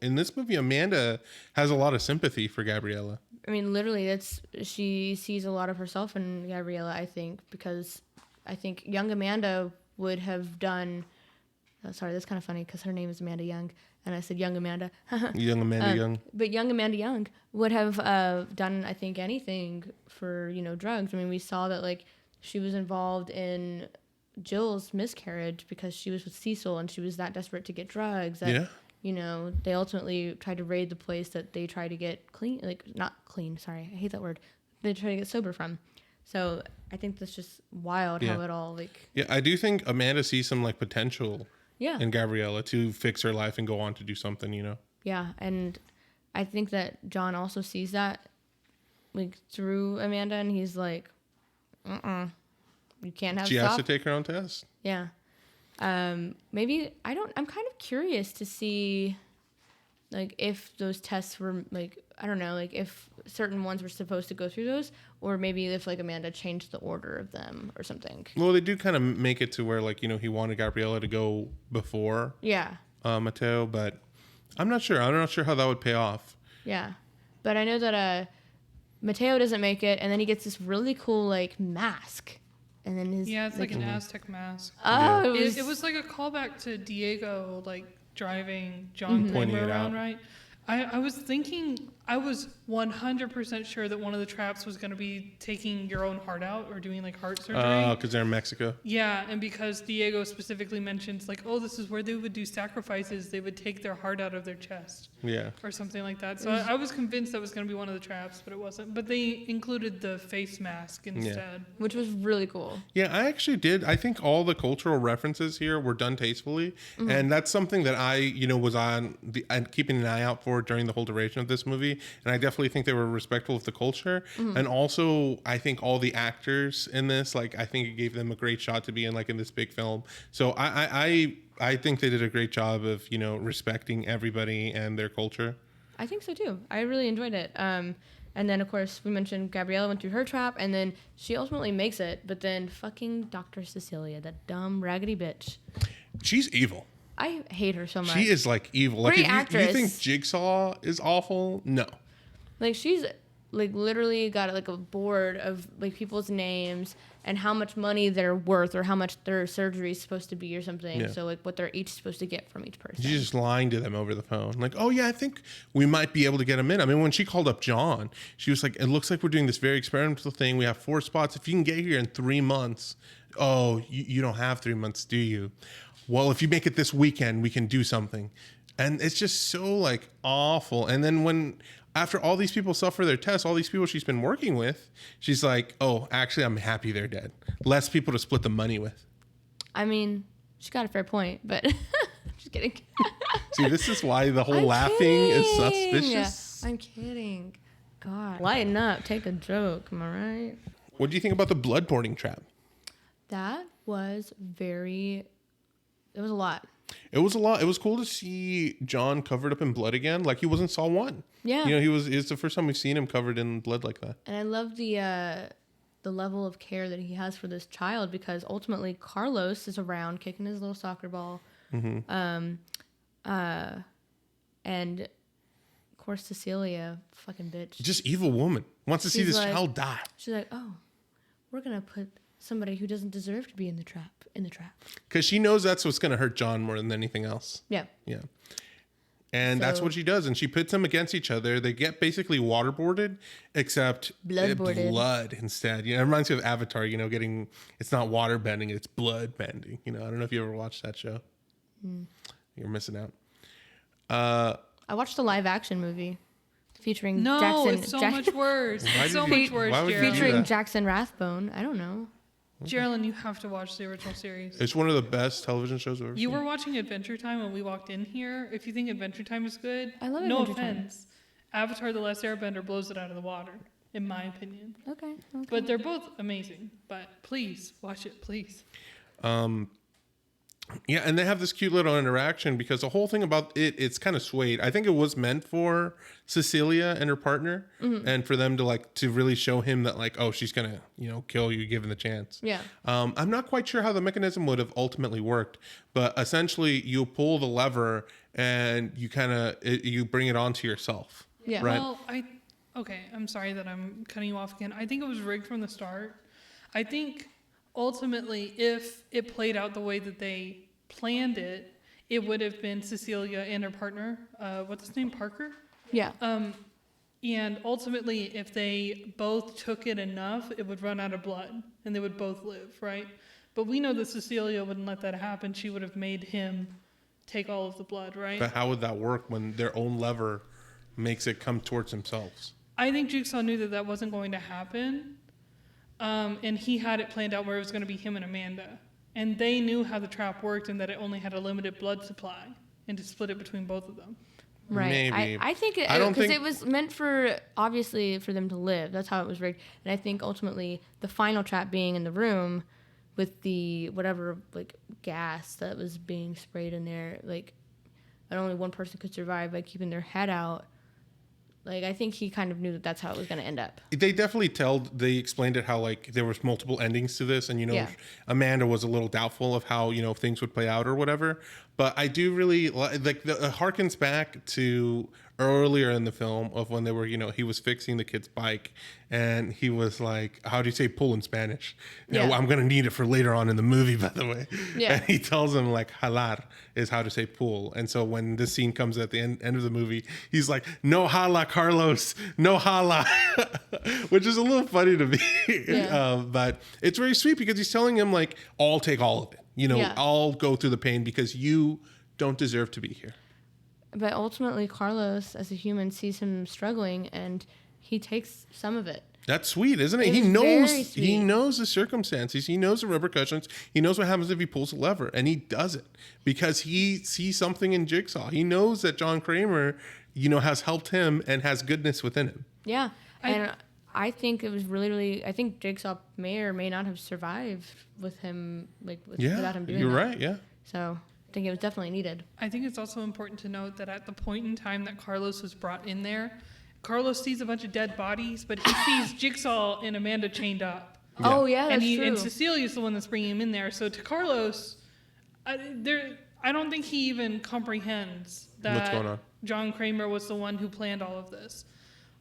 in this movie, Amanda has a lot of sympathy for Gabriella. I mean, literally, she sees a lot of herself in Gabriella, I think, because I think young Amanda would have done. Oh, sorry, that's kind of funny because her name is Amanda Young, and I said young Amanda. Young Amanda Young. But young Amanda Young would have done, I think, anything for, drugs. I mean, we saw that, like, she was involved in Jill's miscarriage because she was with Cecil and she was that desperate to get drugs. That, they ultimately tried to raid the place that they tried to get clean, like, not clean, sorry, I hate that word. They tried to get sober from. So I think that's just wild how it all, like... Yeah, I do think Amanda sees some, like, potential in Gabriella to fix her life and go on to do something, Yeah, and I think that John also sees that, like, through Amanda, and he's like, you can't have She stuff. has to take her own test. Yeah. Maybe, I'm kind of curious to see, like, if those tests were, like, I don't know, like, if certain ones were supposed to go through those, or maybe if, like, Amanda changed the order of them or something. Well, they do kind of make it to where, like, he wanted Gabriella to go before Mateo, but I'm not sure. I'm not sure how that would pay off. Yeah. But I know that Mateo doesn't make it, and then he gets this really cool, like, mask. And then his... Yeah, it's like an Aztec mask. Oh, It was like a callback to Diego, like, driving John Kramer around, right? I was thinking, I was 100% sure that one of the traps was going to be taking your own heart out or doing, like, heart surgery. Oh, because they're in Mexico. Yeah, and because Diego specifically mentions, like, oh, this is where they would do sacrifices. They would take their heart out of their chest. Yeah. Or something like that. So I was convinced that was going to be one of the traps, but it wasn't. But they included the face mask instead. Which was really cool. Yeah, I actually did. I think all the cultural references here were done tastefully. And that's something that I, was on keeping an eye out for during the whole duration of this movie. And I definitely think they were respectful of the culture. And also, I think all the actors in this, like, I think it gave them a great shot to be in, like, in this big film. So I think they did a great job of, respecting everybody and their culture. I think so too. I really enjoyed it. And then, of course, we mentioned Gabriella went through her trap, and then she ultimately makes it. But then fucking Dr. Cecilia, that dumb, raggedy bitch. She's evil. I hate her so much. She is, like, evil. Great Like, if actress. you think Jigsaw is awful, no. Like, she's, like, literally got, like, a board of, like, people's names and how much money they're worth or how much their surgery is supposed to be or something. Yeah. So, like, what they're each supposed to get from each person. She's just lying to them over the phone. Like, oh, yeah, I think we might be able to get him in. I mean, when she called up John, she was like, it looks like we're doing this very experimental thing. We have 4 spots. If you can get here in 3 months, oh, you don't have 3 months, do you? Well, if you make it this weekend, we can do something. And it's just so, like, awful. And then after all these people suffer their tests, all these people she's been working with, she's like, oh, actually, I'm happy they're dead. Less people to split the money with. I mean, she got a fair point, but just kidding. See, this is why the whole laughing is suspicious. I'm kidding. God. Lighten up. Take a joke. Am I right? What do you think about the blood pouring trap? That was it was a lot. It was a lot. It was cool to see John covered up in blood again, like he was in Saw 1. Yeah. It's the first time we've seen him covered in blood like that. And I love the level of care that he has for this child, because ultimately Carlos is around kicking his little soccer ball. And of course Cecilia, fucking bitch. Just evil woman. Wants to see this child die. She's like, oh, we're going to put somebody who doesn't deserve to be in the trap. Because she knows that's what's going to hurt John more than anything else. Yeah. Yeah. And that's what she does. And she pits them against each other. They get basically waterboarded, except blood instead. It reminds me of Avatar, getting, it's not water bending, it's blood bending. I don't know if you ever watched that show. You're missing out. I watched the live action movie featuring No, Jackson. it's so much worse. It's so much worse, Featuring Jackson Rathbone. I don't know. Geraldine, you have to watch the original series. It's one of the best television shows I've ever seen. You were watching Adventure Time when we walked in here. If you think Adventure Time is good, I love no Adventure Time. offense. Avatar The Last Airbender blows it out of the water, in my opinion. Okay. But they're both amazing. But please, watch it, please. Yeah, and they have this cute little interaction because the whole thing about it's kind of swayed. I think it was meant for Cecilia and her partner, and for them to really show him that, like, oh, she's gonna kill you given the chance. Yeah. I'm not quite sure how the mechanism would have ultimately worked, but essentially you pull the lever and you bring it onto yourself. Yeah. Right. Well, Okay, I'm sorry that I'm cutting you off again. I think it was rigged from the start. I think ultimately, if it played out the way that they planned it, it would have been Cecilia and her partner. What's his name? Parker? Yeah. And ultimately, if they both took it enough, it would run out of blood and they would both live, right? But we know that Cecilia wouldn't let that happen. She would have made him take all of the blood, right? But how would that work when their own lever makes it come towards themselves? I think Jigsaw knew that that wasn't going to happen. And he had it planned out where it was going to be him and Amanda. And they knew how the trap worked and that it only had a limited blood supply and to split it between both of them. Right. Maybe. I think it, I don't because think- it was meant for, obviously, for them to live. That's how it was rigged. And I think ultimately the final trap being in the room with the whatever, like, gas that was being sprayed in there, like, and only one person could survive by keeping their head out. Like, I think he kind of knew that that's how it was going to end up. They definitely they explained it how, like, there was multiple endings to this, and, you know, Yeah. Amanda was a little doubtful of how, you know, things would play out or whatever. But I do really like it harkens back to earlier in the film of when they were, you know, he was fixing the kid's bike and he was like, how do you say pull in Spanish? You know, Yeah. I'm going to need it for later on in the movie, by the way. Yeah. And he tells him, like, jalar is how to say pull. And so when this scene comes at the end of the movie, he's like, no jala, Carlos, no jala, which is a little funny to me. Yeah. But it's very sweet because he's telling him, like, I'll take all of it. You know, Yeah. I'll go through the pain because you don't deserve to be here. But ultimately, Carlos, as a human, sees him struggling, and he takes some of it. That's sweet, isn't it? It He is knows very he sweet. knows the circumstances. He knows the repercussions. He knows what happens if he pulls a lever, and he does it because he sees something in Jigsaw. He knows that John Kramer, you know, has helped him and has goodness within him. Yeah. And I think it was really, really, I think Jigsaw may or may not have survived with him, like, without him doing you're that. right. Yeah. So I think it was definitely needed. I think it's also important to note that at the point in time that Carlos was brought in there, Carlos sees a bunch of dead bodies, but he sees Jigsaw and Amanda chained up. Oh, yeah, that's And true. and Cecilia's the one that's bringing him in there. So to Carlos, I don't think he even comprehends that What's going on? John Kramer was the one who planned all of this.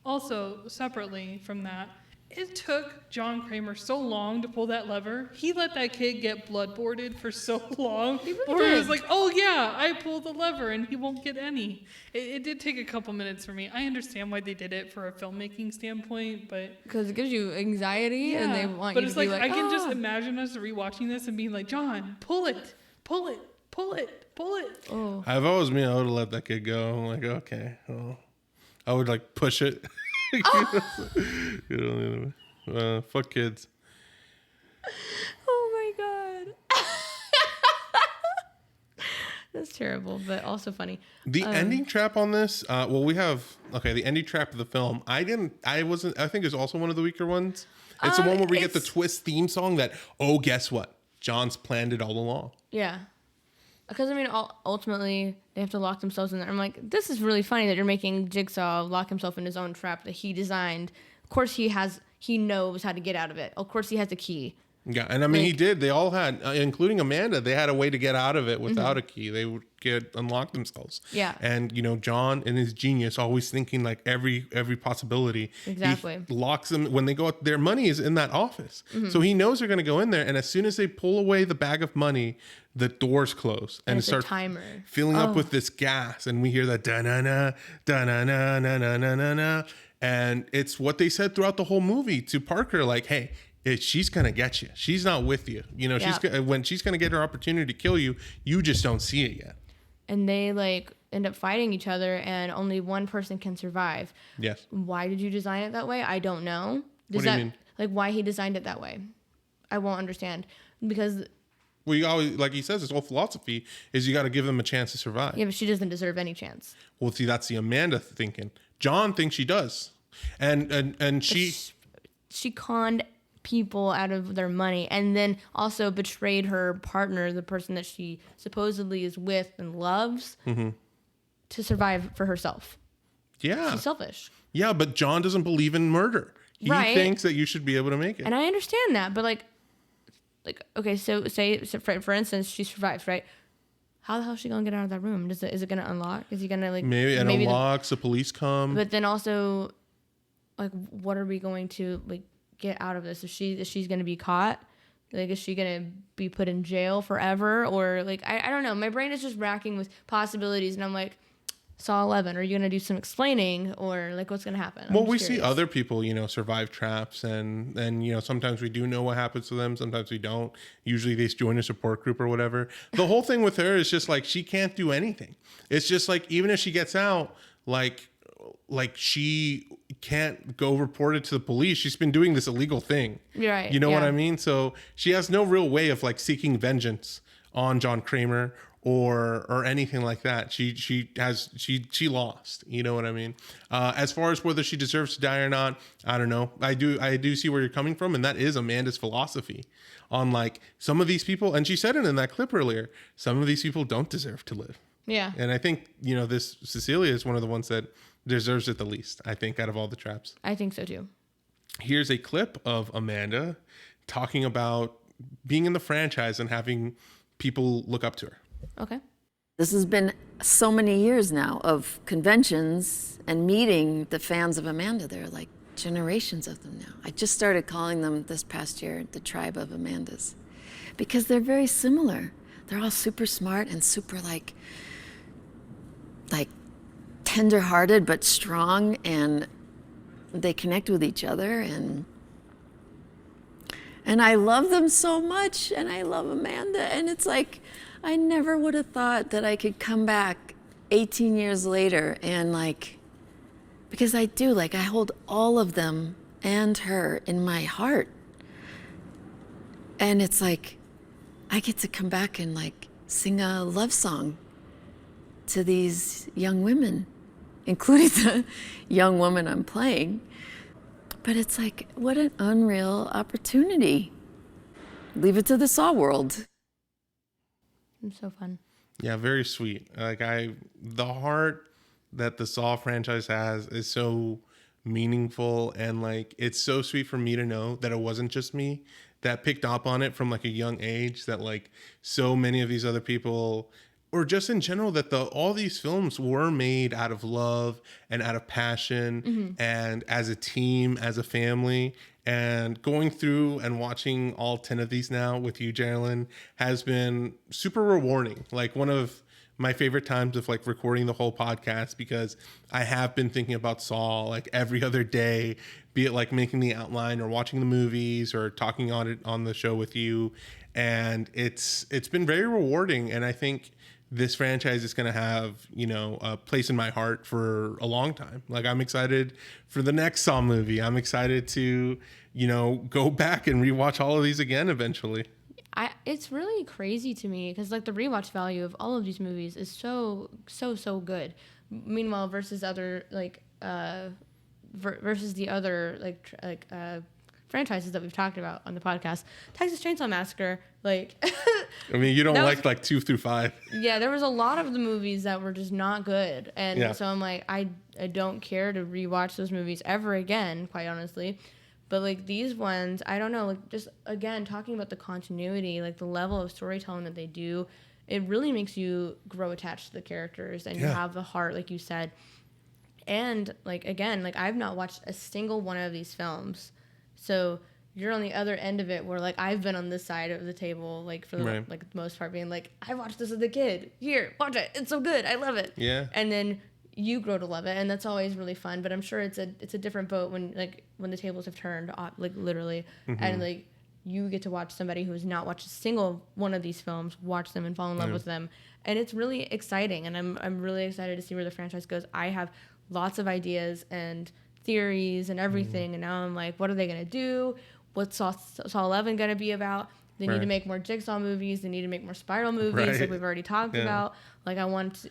Also, separately from that, it took John Kramer so long to pull that lever. He let that kid get bloodboarded for so long. Before he was like, oh yeah, I pulled the lever and he won't get any. It did take a couple minutes for me. I understand why they did it for a filmmaking standpoint, but Because it gives you anxiety, and they want but you it's to be like, like, I can just "Ah." imagine us rewatching this and being like, John, pull it, pull it, pull it, pull it. Oh. If I was me, I would have let that kid go. I'm like, okay, well, I would like push it. You know, fuck kids. Oh my God. That's terrible, but also funny. The ending trap on this, the ending trap of the film. I think it's also one of the weaker ones. It's the one where we get the twist theme song that, oh, guess what? John's planned it all along. Yeah. Because, I mean, ultimately, they have to lock themselves in there. I'm like, this is really funny that you're making Jigsaw lock himself in his own trap that he designed. Of course, he knows how to get out of it. Of course, he has the key. Yeah, and I mean, he did. They all had, including Amanda, they had a way to get out of it without a key. They would unlock themselves. Yeah. And, you know, John in his genius, always thinking like every possibility. Exactly. He locks them when they go out. Their money is in that office. So he knows they're going to go in there. And as soon as they pull away the bag of money, the doors close and it's a start timer. filling up with this gas. And we hear that da-na-na, da-na-na, na-na-na-na-na. And it's what they said throughout the whole movie to Parker, like, hey, she's gonna get you. She's not with you. You know, when she's gonna get her opportunity to kill you, you just don't see it yet. And they, like, end up fighting each other, and only one person can survive. Yes. Why did you design it that way? I don't know. What do you mean? Like, why he designed it that way? I won't understand. Because, Well, you always, like he says, his whole philosophy is you got to give them a chance to survive. yeah, but she doesn't deserve any chance. Well, see, that's the Amanda thinking. John thinks she does, and She conned people out of their money and then also betrayed her partner, the person that she supposedly is with and loves, to survive for herself. yeah, She's selfish. yeah, but John doesn't believe in murder. He Right. thinks that you should be able to make it. And I understand that, but like okay, so for instance, she survives, right? How the hell is she gonna get out of that room? Is it gonna unlock? Is he gonna like maybe it unlocks. The police come. But then also, like, what are we going to like get out of this? Is she's going to be caught? Like, is she going to be put in jail forever? Or like, I don't know. My brain is just racking with possibilities, and I'm like, Saw 11, are you going to do some explaining, or like what's going to happen? Well, we see other people, survive traps, and sometimes we do know what happens to them. Sometimes we don't. Usually they join a support group or whatever. The whole thing with her is just like, she can't do anything. It's just like, even if she gets out, like she can't go report it to the police. She's been doing this illegal thing. Right. You know what I mean? So she has no real way of like seeking vengeance on John Kramer or anything like that. She lost. You know what I mean? As far as whether she deserves to die or not, I don't know. I do see where you're coming from, and that is Amanda's philosophy on like some of these people, and she said it in that clip earlier, some of these people don't deserve to live. Yeah. And I think, this Cecilia is one of the ones that deserves it the least, I think, out of all the traps. I think so too. Here's a clip of Amanda talking about being in the franchise and having people look up to her. Okay. This has been so many years now of conventions and meeting the fans of Amanda. There are like generations of them now. I just started calling them this past year the tribe of Amandas, because they're very similar. They're all super smart and super like tender-hearted but strong, and they connect with each other, and I love them so much, and I love Amanda, and it's like I never would have thought that I could come back 18 years later and like, because I do, like, I hold all of them and her in my heart, and it's like I get to come back and like sing a love song to these young women, including the young woman I'm playing. But it's like, what an unreal opportunity. Leave it to the Saw world. It's so fun. Yeah, very sweet. Like the heart that the Saw franchise has is so meaningful, and like it's so sweet for me to know that it wasn't just me that picked up on it from like a young age, that like so many of these other people, or just in general, that all these films were made out of love and out of passion, and as a team, as a family. And going through and watching all 10 of these now with you, Geraldine, has been super rewarding. Like one of my favorite times of like recording the whole podcast, because I have been thinking about Saw like every other day, be it like making the outline or watching the movies or talking on it on the show with you. And it's been very rewarding. And I think this franchise is going to have, a place in my heart for a long time. Like, I'm excited for the next Saw movie. I'm excited to, go back and rewatch all of these again eventually. It's really crazy to me because like the rewatch value of all of these movies is so good. Meanwhile, versus other versus the other franchises that we've talked about on the podcast, Texas Chainsaw Massacre, like I mean, you don't like 2 through 5. Yeah, there was a lot of the movies that were just not good, and so I'm like, I don't care to rewatch those movies ever again, quite honestly. But like these ones, I don't know, like just again talking about the continuity, like the level of storytelling that they do, it really makes you grow attached to the characters, and you have the heart, like you said. And like again, like I've not watched a single one of these films. So you're on the other end of it, where like I've been on this side of the table, like for the, like the most part, being like, I watched this as a kid. Here, watch it. It's so good. I love it. Yeah. And then you grow to love it, and that's always really fun. But I'm sure it's a different boat when the tables have turned, like literally, and like you get to watch somebody who has not watched a single one of these films watch them and fall in love with them, and it's really exciting. And I'm really excited to see where the franchise goes. I have lots of ideas and theories and everything, and now I'm like, what are they gonna do? What's Saw 11 gonna be about? They need to make more Jigsaw movies. They need to make more Spiral movies, like we've already talked about. Like I want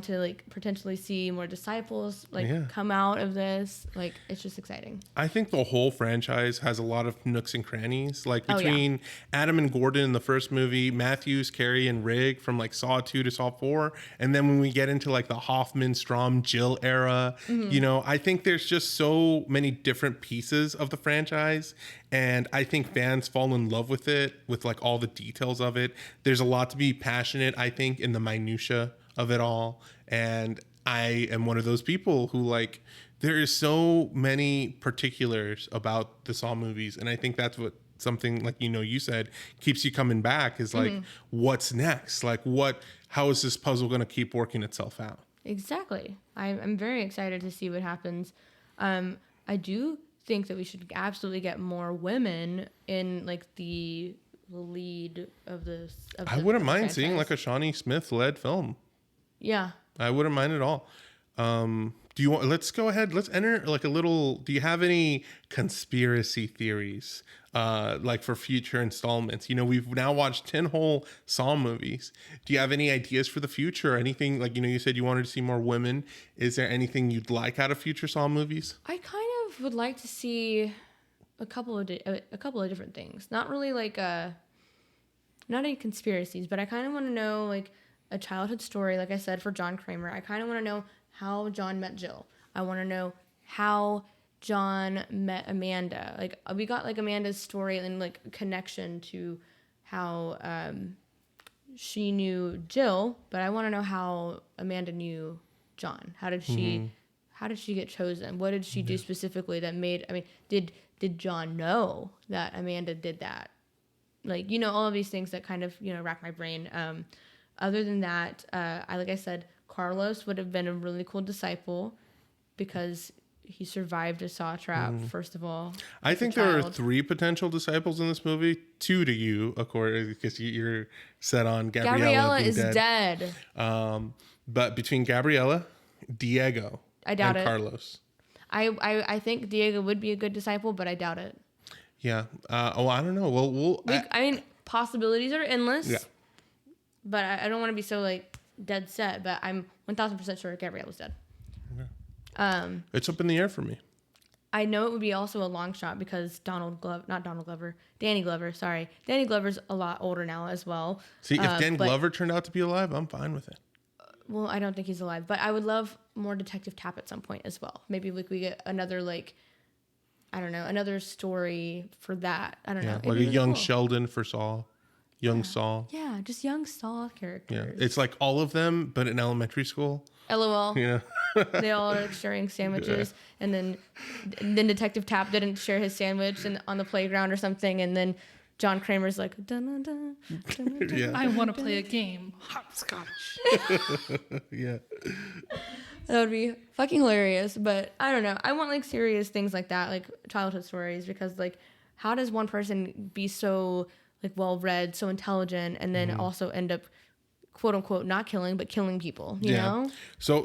to like potentially see more Disciples come out of this. Like it's just exciting. I think the whole franchise has a lot of nooks and crannies. Like between Adam and Gordon in the first movie, Matthews, Carey, and Rigg from like Saw 2 to Saw 4, and then when we get into like the Hoffman, Strom, Jill era, I think there's just so many different pieces of the franchise. And I think fans fall in love with it, with like all the details of it. There's a lot to be passionate, I think, in the minutia of it all. And I am one of those people who like, there is so many particulars about the Saw movies. And I think that's what something like, you said keeps you coming back is like, what's next? Like how is this puzzle going to keep working itself out? Exactly. I'm very excited to see what happens. I do think that we should absolutely get more women in like the lead of this. I wouldn't mind seeing like a Shawnee Smith led film. Yeah. I wouldn't mind at all. Let's go ahead. Let's enter like a little, do you have any conspiracy theories like for future installments? We've now watched 10 whole Saw movies. Do you have any ideas for the future or anything? Like, you said you wanted to see more women. Is there anything you'd like out of future Saw movies? I kind of would like to see a couple of different things. Not really like not any conspiracies, but I kind of want to know like a childhood story. Like I said, for John Kramer, I kind of want to know how John met Jill. I want to know how John met Amanda. Like we got like Amanda's story and like connection to how she knew Jill, but I want to know how Amanda knew John. How did she get chosen? What did she do specifically that made? I mean, did John know that Amanda did that? Like all of these things that kind of rack my brain. Other than that, like I said, Carlos would have been a really cool disciple because he survived a Saw trap, first of all. I think there are 3 potential disciples in this movie. 2 to you, of course, because you're set on Gabriella is dead. But between Gabriella, Diego, I doubt and it. Carlos. I think Diego would be a good disciple, but I doubt it. Yeah. I don't know. Well, I mean, possibilities are endless. Yeah. But I don't want to be so like dead set. But I'm 1,000% sure Gabrielle was dead. Okay. It's up in the air for me. I know it would be also a long shot because Danny Glover. Sorry, Danny Glover's a lot older now as well. See, if Dan Glover turned out to be alive, I'm fine with it. Well, I don't think he's alive, but I would love more Detective Tapp at some point as well. Maybe like we get another like, I don't know, another story for that. I don't know. Like a really young cool. Sheldon for Saw. Young Saw. Yeah, just young Saw characters. Yeah, it's like all of them, but in elementary school. LOL. Yeah. They all are sharing sandwiches, and then Detective Tapp didn't share his sandwich on the playground or something, and then John Kramer's like, dun, dun, dun, dun, dun, Yeah. I want to play a game. Hopscotch. Yeah. That would be fucking hilarious, but I don't know. I want like serious things like that, like childhood stories, because like, how does one person be so like well-read, so intelligent, and then also end up quote unquote not killing but killing people, you know? So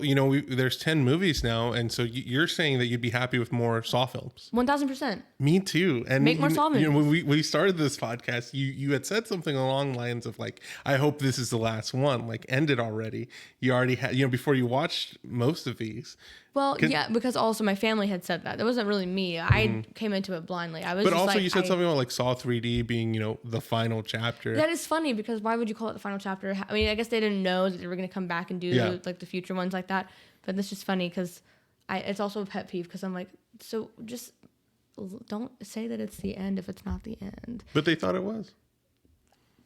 there's 10 movies now, and so you're saying that you'd be happy with more Saw films. 1,000%. Me too. And Make more Saw movies. when we started this podcast, you had said something along the lines of like, I hope this is the last one, like end it already. You already had, before you watched most of these. Well, yeah, because also my family had said that. That wasn't really me. I came into it blindly. I was. But just also, like, you said something about like Saw 3D being, the final chapter. That is funny because why would you call it the final chapter? I mean, I guess they didn't know that they were going to come back and do like the future ones like that. But that's just funny because it's also a pet peeve because I'm like, so just don't say that it's the end if it's not the end. But they thought it was.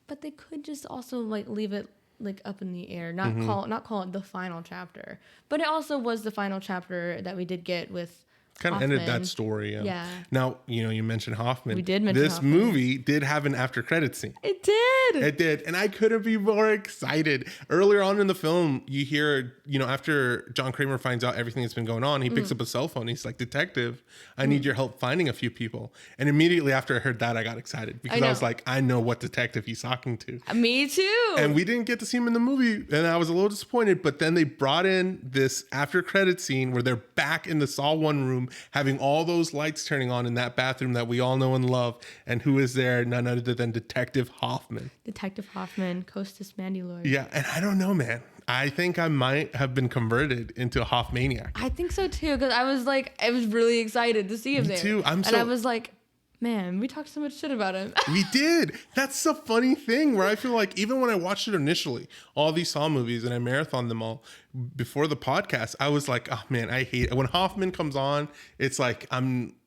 But they could just also like leave it like up in the air, not call it the final chapter. But it also was the final chapter that we did get with kind of Hoffman. ended that story. Yeah. Now, you mentioned Hoffman. We did mention this Hoffman. movie did have an after credit scene. It did. It did. And I couldn't be more excited. Earlier on in the film, you hear, after John Kramer finds out everything that's been going on, he picks up a cell phone. He's like, "Detective, I need your help finding a few people." And immediately after I heard that, I got excited because I was like, I know what detective he's talking to. Me too. And we didn't get to see him in the movie, and I was a little disappointed. But then they brought in this after credit scene where they're back in the Saw 1 room, having all those lights turning on in that bathroom that we all know and love. And who is there? None other than Detective Hoffman. Detective Hoffman, Costas Mandylor. Yeah, and I don't know, man. I think I might have been converted into a Hoffmaniac. I think so too, because I was really excited to see him there. Me too. I was like, Man, we talked so much shit about him. We did. That's the funny thing where I feel like even when I watched it initially, all these Saw movies, and I marathoned them all before the podcast, I was like, oh man, I hate it. When Hoffman comes on, it's like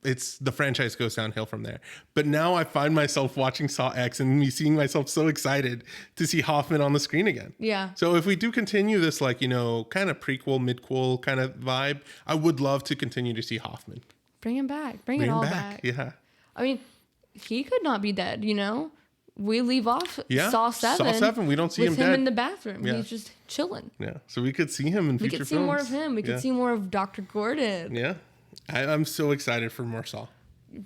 it's the franchise goes downhill from there. But now I find myself watching Saw X and me seeing myself so excited to see Hoffman on the screen again. Yeah. So if we do continue this, like, you know, kind of prequel, midquel kind of vibe, I would love to continue to see Hoffman. Bring him back. Bring it all back. Yeah. I mean, he could not be dead, you know? We leave off Yeah. Saw 7. Saw 7, we don't see him with him dead. in the bathroom. Yeah. He's just chilling. Yeah. So we could see him in We future could see films. more of him. We Yeah. could see more of Dr. Gordon. Yeah. I'm so excited for more Saw.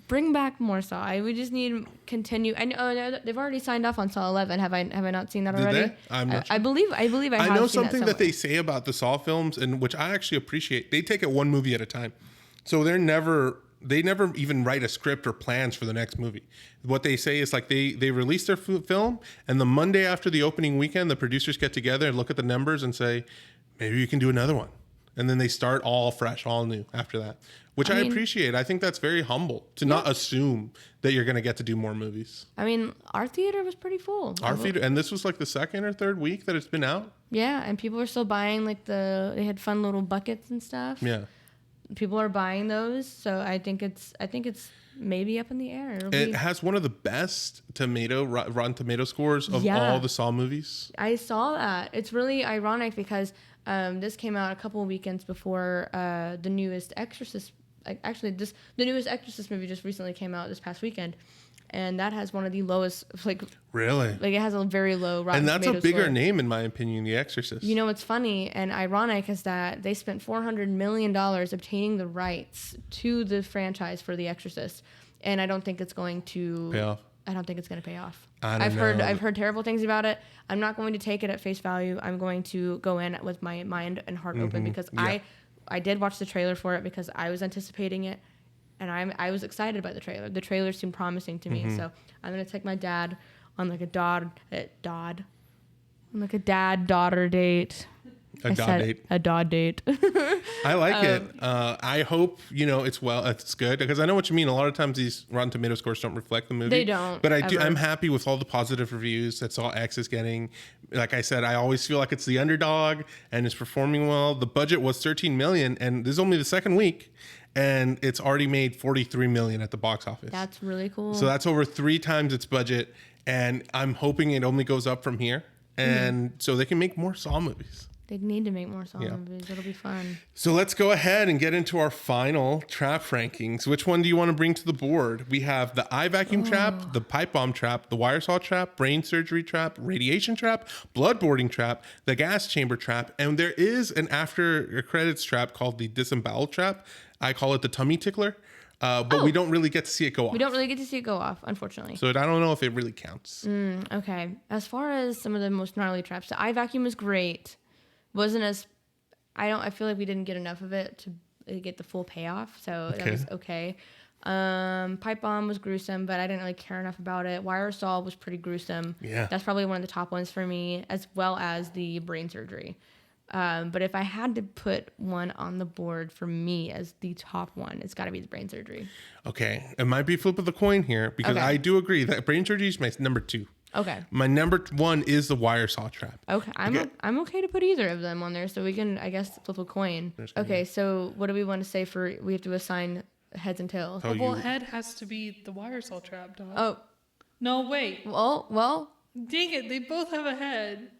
Bring back more Saw. We just need to continue. I know they've already signed off on Saw 11. Have I not seen that Did already? they? I'm not I believe I have I know seen something that somewhere. they say about the Saw films, and which I actually appreciate. They take it one movie at a time, so they never even write a script or plans for the next movie. What they say is like they release their film, and the Monday after the opening weekend, the producers get together and look at the numbers and say, maybe we can do another one, and then they start all fresh, all new after that, which I appreciate. I think that's very humble to not assume that you're going to get to do more movies. I mean, our theater was pretty full. Our theater, and this was like the second or third week that it's been out. Yeah, and people were still buying they had fun little buckets and stuff. Yeah. People are buying those, so I think it's maybe up in the air. It has one of the best Rotten Tomato scores of all the Saw movies. I saw that. It's really ironic because this came out a couple of weekends before the newest Exorcist. The newest Exorcist movie just recently came out this past weekend, and that has one of the lowest. Really? Like it has a very low Rotten And that's Tomato a bigger score. name, in my opinion, The Exorcist. You know what's funny and ironic is that they spent $400 million obtaining the rights to the franchise for The Exorcist, and I don't think it's going to Pay off. I don't think it's going to pay off. I don't know. I've heard terrible things about it. I'm not going to take it at face value. I'm going to go in with my mind and heart open because I did watch the trailer for it because I was anticipating it, and I was excited by the trailer. The trailer seemed promising to me, so I'm going to take my dad on like a dad-daughter date. A dad date. I like it. I hope, it's good, because I know what you mean. A lot of times these Rotten Tomato scores don't reflect the movie. They don't, But ever. I'm happy with all the positive reviews that Saw X is getting. Like I said, I always feel like it's the underdog and it's performing well. The budget was $13 million, and this is only the second week, and it's already made $43 million at the box office. That's really cool. So that's over 3 times its budget, and I'm hoping it only goes up from here, and so they can make more Saw movies. They need to make more Saw movies. It'll be fun. So let's go ahead and get into our final trap rankings. Which one do you want to bring to the board? We have the eye vacuum trap, the pipe bomb trap, the wire saw trap, brain surgery trap, radiation trap, bloodboarding trap, the gas chamber trap, and there is an after credits trap called the disembowel trap. I call it the tummy tickler, but we don't really get to see it go off. We don't really get to see it go off, unfortunately. So I don't know if it really counts. Okay. As far as some of the most gnarly traps, the eye vacuum is great. Wasn't as I feel like we didn't get enough of it to get the full payoff, so that was okay. Pipe bomb was gruesome, but I didn't really care enough about it. Wire saw was pretty gruesome. Yeah. That's probably one of the top ones for me, as well as the brain surgery. But if I had to put one on the board for me as the top one, it's got to be the brain surgery. Okay. It might be flip of the coin here, because Okay. I do agree that brain surgery is my number 2. Okay. My number 1 is the wire saw trap. Okay. I'm okay to put either of them on there, so we can, I guess, flip a coin. Okay. So what do we want to say we have to assign heads and tails? Oh, Well, head has to be the wire saw trap, dog. Oh, No, wait. well. Dang it, they both have a head.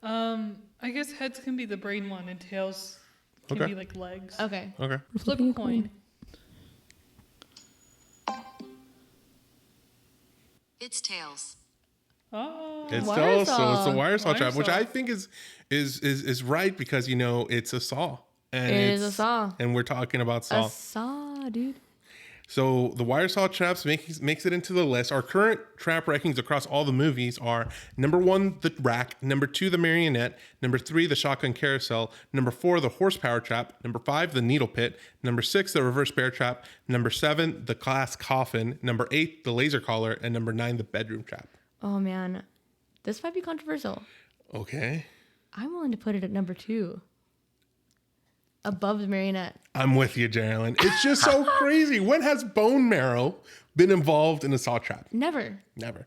I guess heads can be the brain one and tails can Okay. be like legs. Okay. Okay. Flip a coin. It's tails. Oh. It's Wire so it's the saw. wire saw Wire trap, which saw. I think is right, because it's a saw. And It is it's- a saw. And we're talking about saw. A saw, dude. So the wire saw traps makes it into the list. Our current trap rankings across all the movies are number 1, the rack, number 2, the marionette, number 3, the shotgun carousel, number 4, the horsepower trap, number 5, the needle pit, number 6, the reverse bear trap, number 7, the glass coffin, number 8, the laser collar, and number 9, the bedroom trap. Oh man, this might be controversial. Okay. I'm willing to put it at number 2, above the marionette. I'm with you, Geraldine. It's just so crazy. When has bone marrow been involved in a saw trap. Never. Never.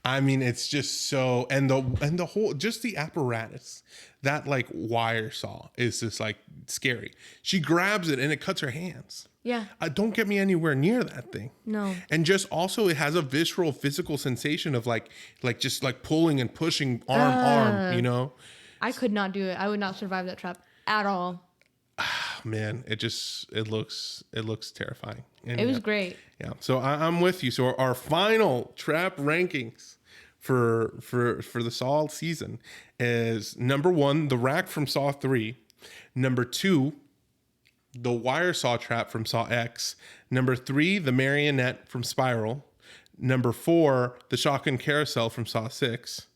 I mean, it's just so, and the whole, just the apparatus, that like wire saw is just like scary. She grabs it and it cuts her hands. Yeah. Don't get me anywhere near that thing. No. And just also it has a visceral physical sensation of like just like pulling and pushing arm, you know? I could not do it. I would not survive that trap at all. Man, it looks terrifying. And It was great. Yeah. So I'm with you. So our final trap rankings for the Saw season is number 1, the rack from Saw 3. Number 2, the wire saw trap from Saw X. Number 3, the marionette from Spiral. Number 4, the shotgun carousel from Saw 6.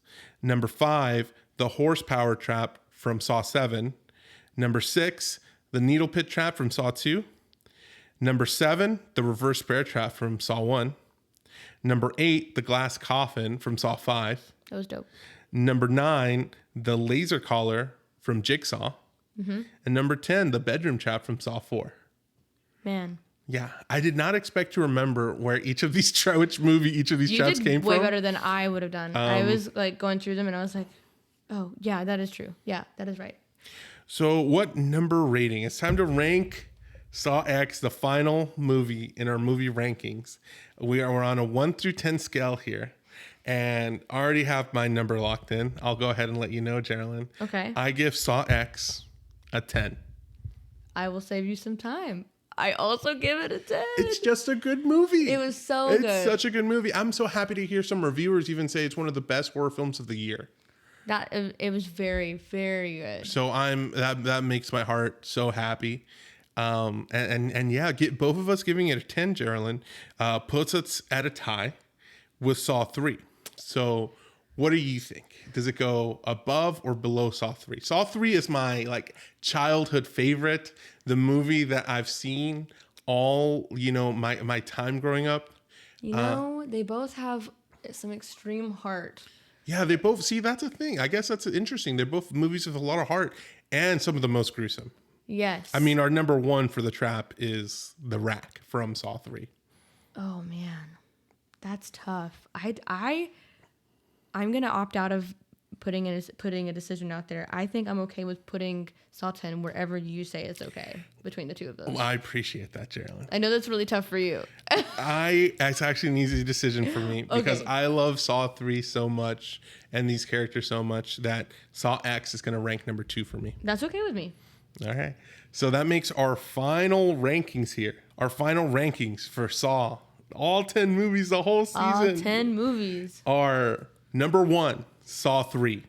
Number 5, the horsepower trap from Saw 7. Number 6, the needle pit trap from Saw 2. Number 7, the reverse bear trap from Saw 1. Number 8, the glass coffin from Saw 5. That was dope. Number 9, the laser collar from Jigsaw. Mm-hmm. And number 10, the bedroom trap from Saw 4. Man. Yeah, I did not expect to remember where each of these which movie each of these traps came way from. better than I would have done. I was like going through them and I was like, oh, yeah, that is true. Yeah, that is right. So what number rating? It's time to rank Saw X, the final movie in our movie rankings. We're on a 1 through 10 scale here. And I already have my number locked in. I'll go ahead and let you know, Geraldine. Okay. I give Saw X a 10. I will save you some time. I also give it a 10. It's just a good movie. It was so It's good. such a good movie. I'm so happy to hear some reviewers even say it's one of the best horror films of the year. It was very, very good. So that makes my heart so happy. And yeah, get both of us giving it a 10, Geraldine, puts us at a tie with Saw 3. So what do you think? Does it go above or below Saw 3? Saw 3 is my like childhood favorite, the movie that I've seen all, my time growing up. They both have some extreme heart. Yeah, they both, see, that's a thing. I guess that's interesting. They're both movies with a lot of heart and some of the most gruesome. Yes. I mean, our number 1 for the trap is the rack from Saw 3. Oh man, that's tough. I'm gonna opt out of putting a decision out there. I think I'm okay with putting Saw 10 wherever you say it's okay between the two of those. Well, I appreciate that, Geraldine. I know that's really tough for you. It's actually an easy decision for me because Okay. I love Saw 3 so much and these characters so much that Saw X is going to rank number 2 for me. That's okay with me. All right. So that makes our final rankings here. Our final rankings for Saw, all 10 movies, the whole season. All 10 movies. Are number 1, Saw 3.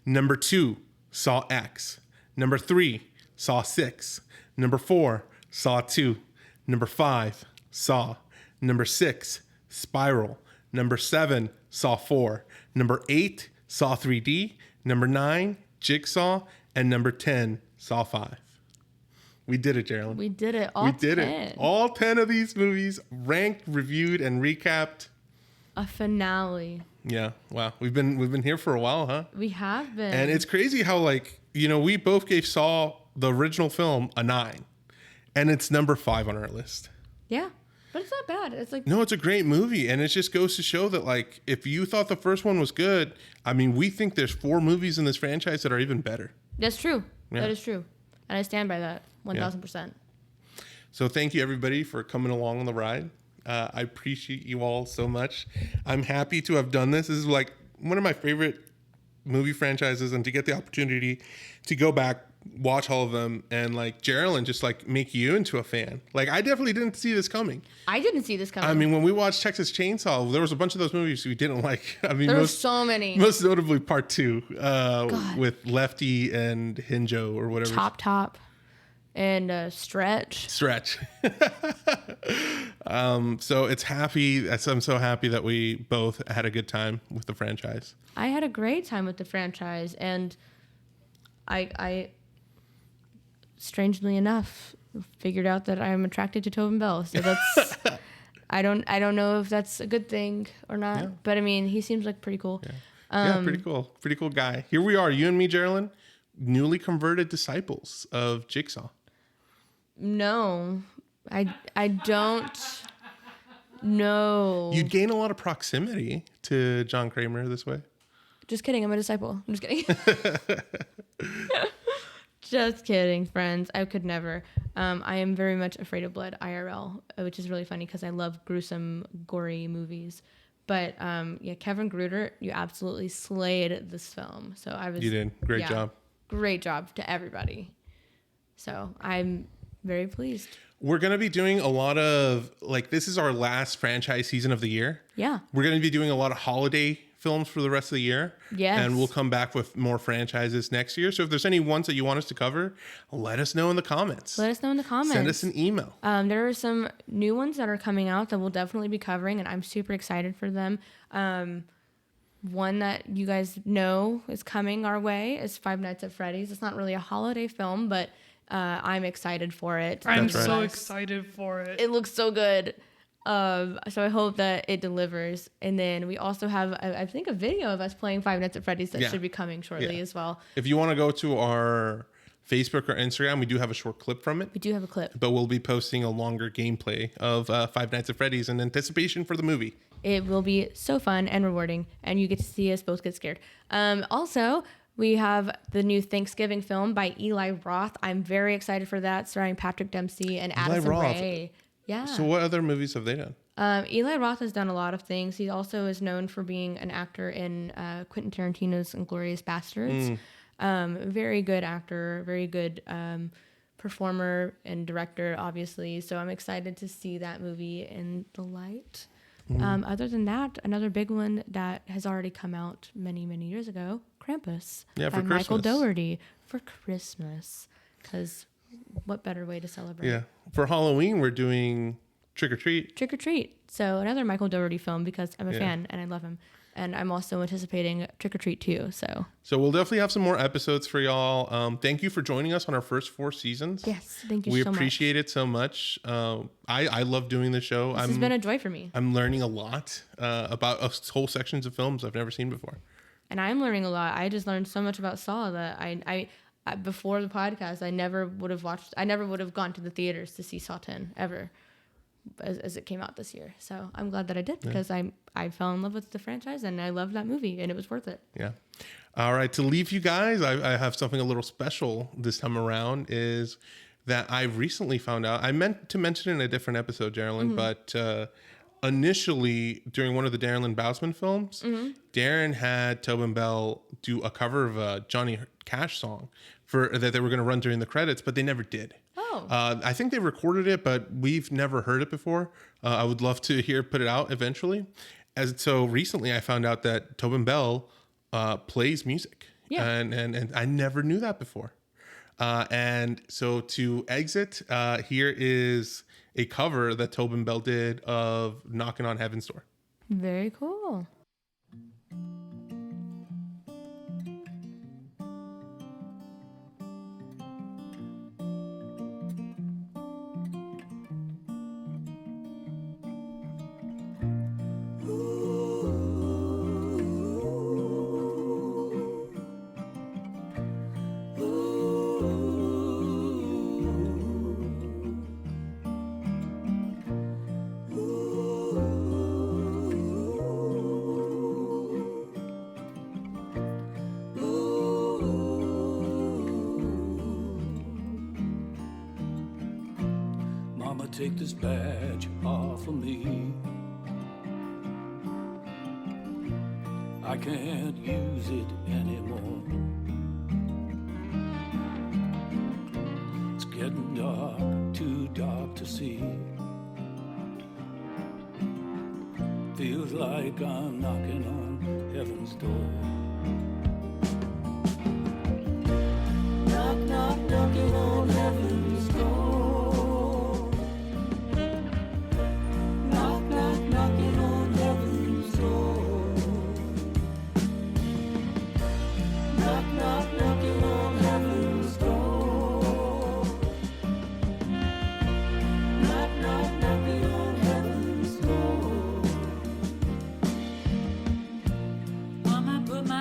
Number 2, Saw X. Number 3, Saw 6. Number 4, Saw 2. Number 5, Saw. Number 6, Spiral. Number 7, Saw 4. Number 8, Saw 3D. Number 9, Jigsaw. And number 10, Saw 5. We did it, Geraldine. We did it. All We did 10. it. All 10 of these movies ranked, reviewed, and recapped. A finale. Yeah, wow. We've been here for a while, huh? We have been. And it's crazy how we both gave Saw the original film a 9, and it's number 5 on our list. Yeah, but it's not bad. It's like No, it's a great movie, and it just goes to show that if you thought the first one was good, I mean, we think there's 4 movies in this franchise that are even better. that's true. Yeah. That is true, and I stand by that 1,000%. So thank you everybody for coming along on the ride. I appreciate you all so much. I'm happy to have done this. This is like one of my favorite movie franchises, and to get the opportunity to go back, watch all of them, and Geraldine just make you into a fan. I definitely didn't see this coming. I didn't see this coming. I mean, when we watched Texas Chainsaw, there was a bunch of those movies we didn't like. I mean, there were so many. Most notably Part 2 with Lefty and Hinjo or whatever. Top. And Stretch. So it's happy. I'm so happy that we both had a good time with the franchise. I had a great time with the franchise, and I strangely enough figured out that I'm attracted to Tobin Bell. So that's I don't know if that's a good thing or not. Yeah. But I mean, he seems like pretty cool. Yeah, pretty cool. Pretty cool guy. Here we are, you and me, Geraldine, newly converted disciples of Jigsaw. No, I don't. No. You'd gain a lot of proximity to John Kramer this way. Just kidding. I'm a disciple. I'm just kidding. Just kidding, friends. I could never. I am very much afraid of blood IRL, which is really funny because I love gruesome, gory movies. But yeah, Kevin Gruder, you absolutely slayed this film. So I was. You did. Great job. Great job to everybody. So I'm very pleased. We're going to be doing a lot of, like, this is our last franchise season of the year. Yeah. We're going to be doing a lot of holiday films for the rest of the year. Yes. And we'll come back with more franchises next year. So if there's any ones that you want us to cover, let us know in the comments. Let us know in the comments. Send us an email. There are some new ones that are coming out that we'll definitely be covering, and I'm super excited for them. One that you guys know is coming our way is Five Nights at Freddy's. It's not really a holiday film, but I'm excited for it. I'm That's so right. excited for it. It looks so good. So I hope that it delivers. And then we also have, I think, a video of us playing Five Nights at Freddy's that should be coming shortly as well. If you want to go to our Facebook or Instagram, we do have a short clip from it. We do have a clip. But we'll be posting a longer gameplay of Five Nights at Freddy's in anticipation for the movie. It will be so fun and rewarding, and you get to see us both get scared. Also, we have the new Thanksgiving film by Eli Roth. I'm very excited for that, starring Patrick Dempsey and Addison Rae. Yeah. So what other movies have they done? Eli Roth has done a lot of things. He also is known for being an actor in Quentin Tarantino's Inglourious Bastards. Very good actor, very good performer and director, obviously. So I'm excited to see that movie in the light. Other than that, another big one that has already come out many, many years ago, Krampus. Yeah, by for Michael Christmas. Dougherty for Christmas. Because what better way to celebrate? Yeah. For Halloween, we're doing Trick or Treat. Trick or Treat. So another Michael Dougherty film because I'm a fan and I love him. And I'm also anticipating Trick or Treat 2. So we'll definitely have some more episodes for y'all. Thank you for joining us on our first 4 seasons. yes, thank you We so much. appreciate it so much. I love doing the show. This has been a joy for me. I'm learning a lot about whole sections of films I've never seen before. And I'm learning a lot. I just learned so much about Saw that I before the podcast, I never would have gone to the theaters to see Saw 10 ever as it came out this year. So I'm glad that I did because I fell in love with the franchise and I loved that movie and it was worth it. Yeah. All right. To leave you guys, I have something a little special this time around is that I recently found out. I meant to mention it in a different episode, Geraldine, but initially during one of the Darren Lynn Bousman films, Darren had Tobin Bell do a cover of a Johnny Cash song that they were going to run during the credits, but they never did. Oh. I think they recorded it, but we've never heard it before. I would love to put it out eventually. So recently I found out that Tobin Bell plays music. Yeah. And I never knew that before. And so to exit, here is a cover that Tobin Bell did of Knocking on Heaven's Door. Very cool. Mama, take this badge off of me. I can't use it anymore. It's getting dark, too dark to see. Feels like I'm knocking on heaven's door. Knock, knock, knocking on heaven's door. Knock, knock, knocking on heaven's door. Knock, knock, knocking on heaven's door. Knock, knock, knocking on heaven's door. Mama, put my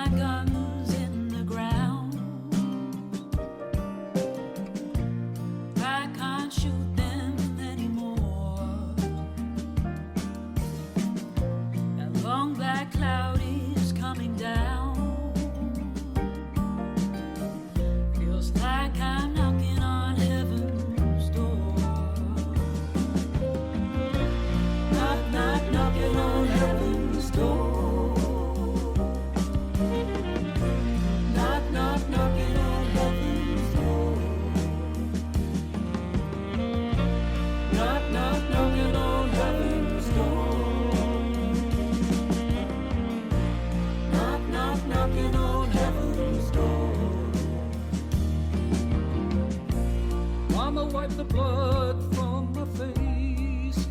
Mama, wipe the blood from my face.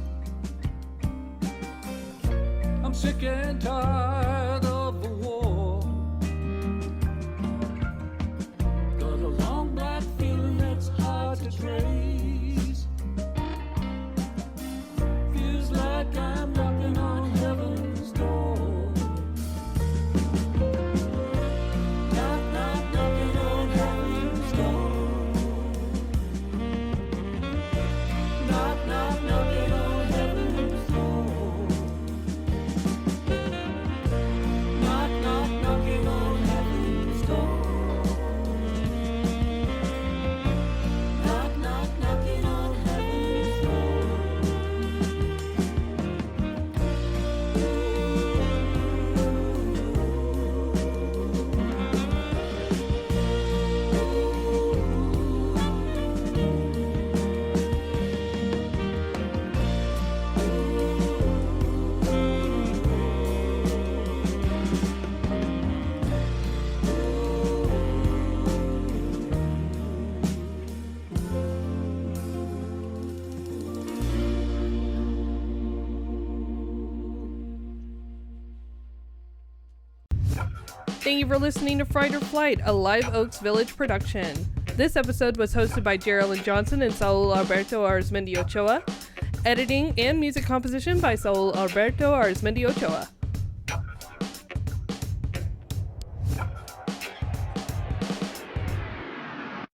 I'm sick and tired of the war. Got a long black feeling that's hard to trace. Feels like I'm knocking on heaven's door. Knock, knock, knocking on heaven's door. Knock, knock, knocking on heaven's door. Knock, knock, knocking on heaven's door. Knock, knock, knocking on heaven's door. Thank you for listening to Fright or Flight, a Live Oaks Village production. This episode was hosted by Geraldine Johnson and Saul Alberto Arizmendi Ochoa. Editing and music composition by Saul Alberto Arizmendi Ochoa.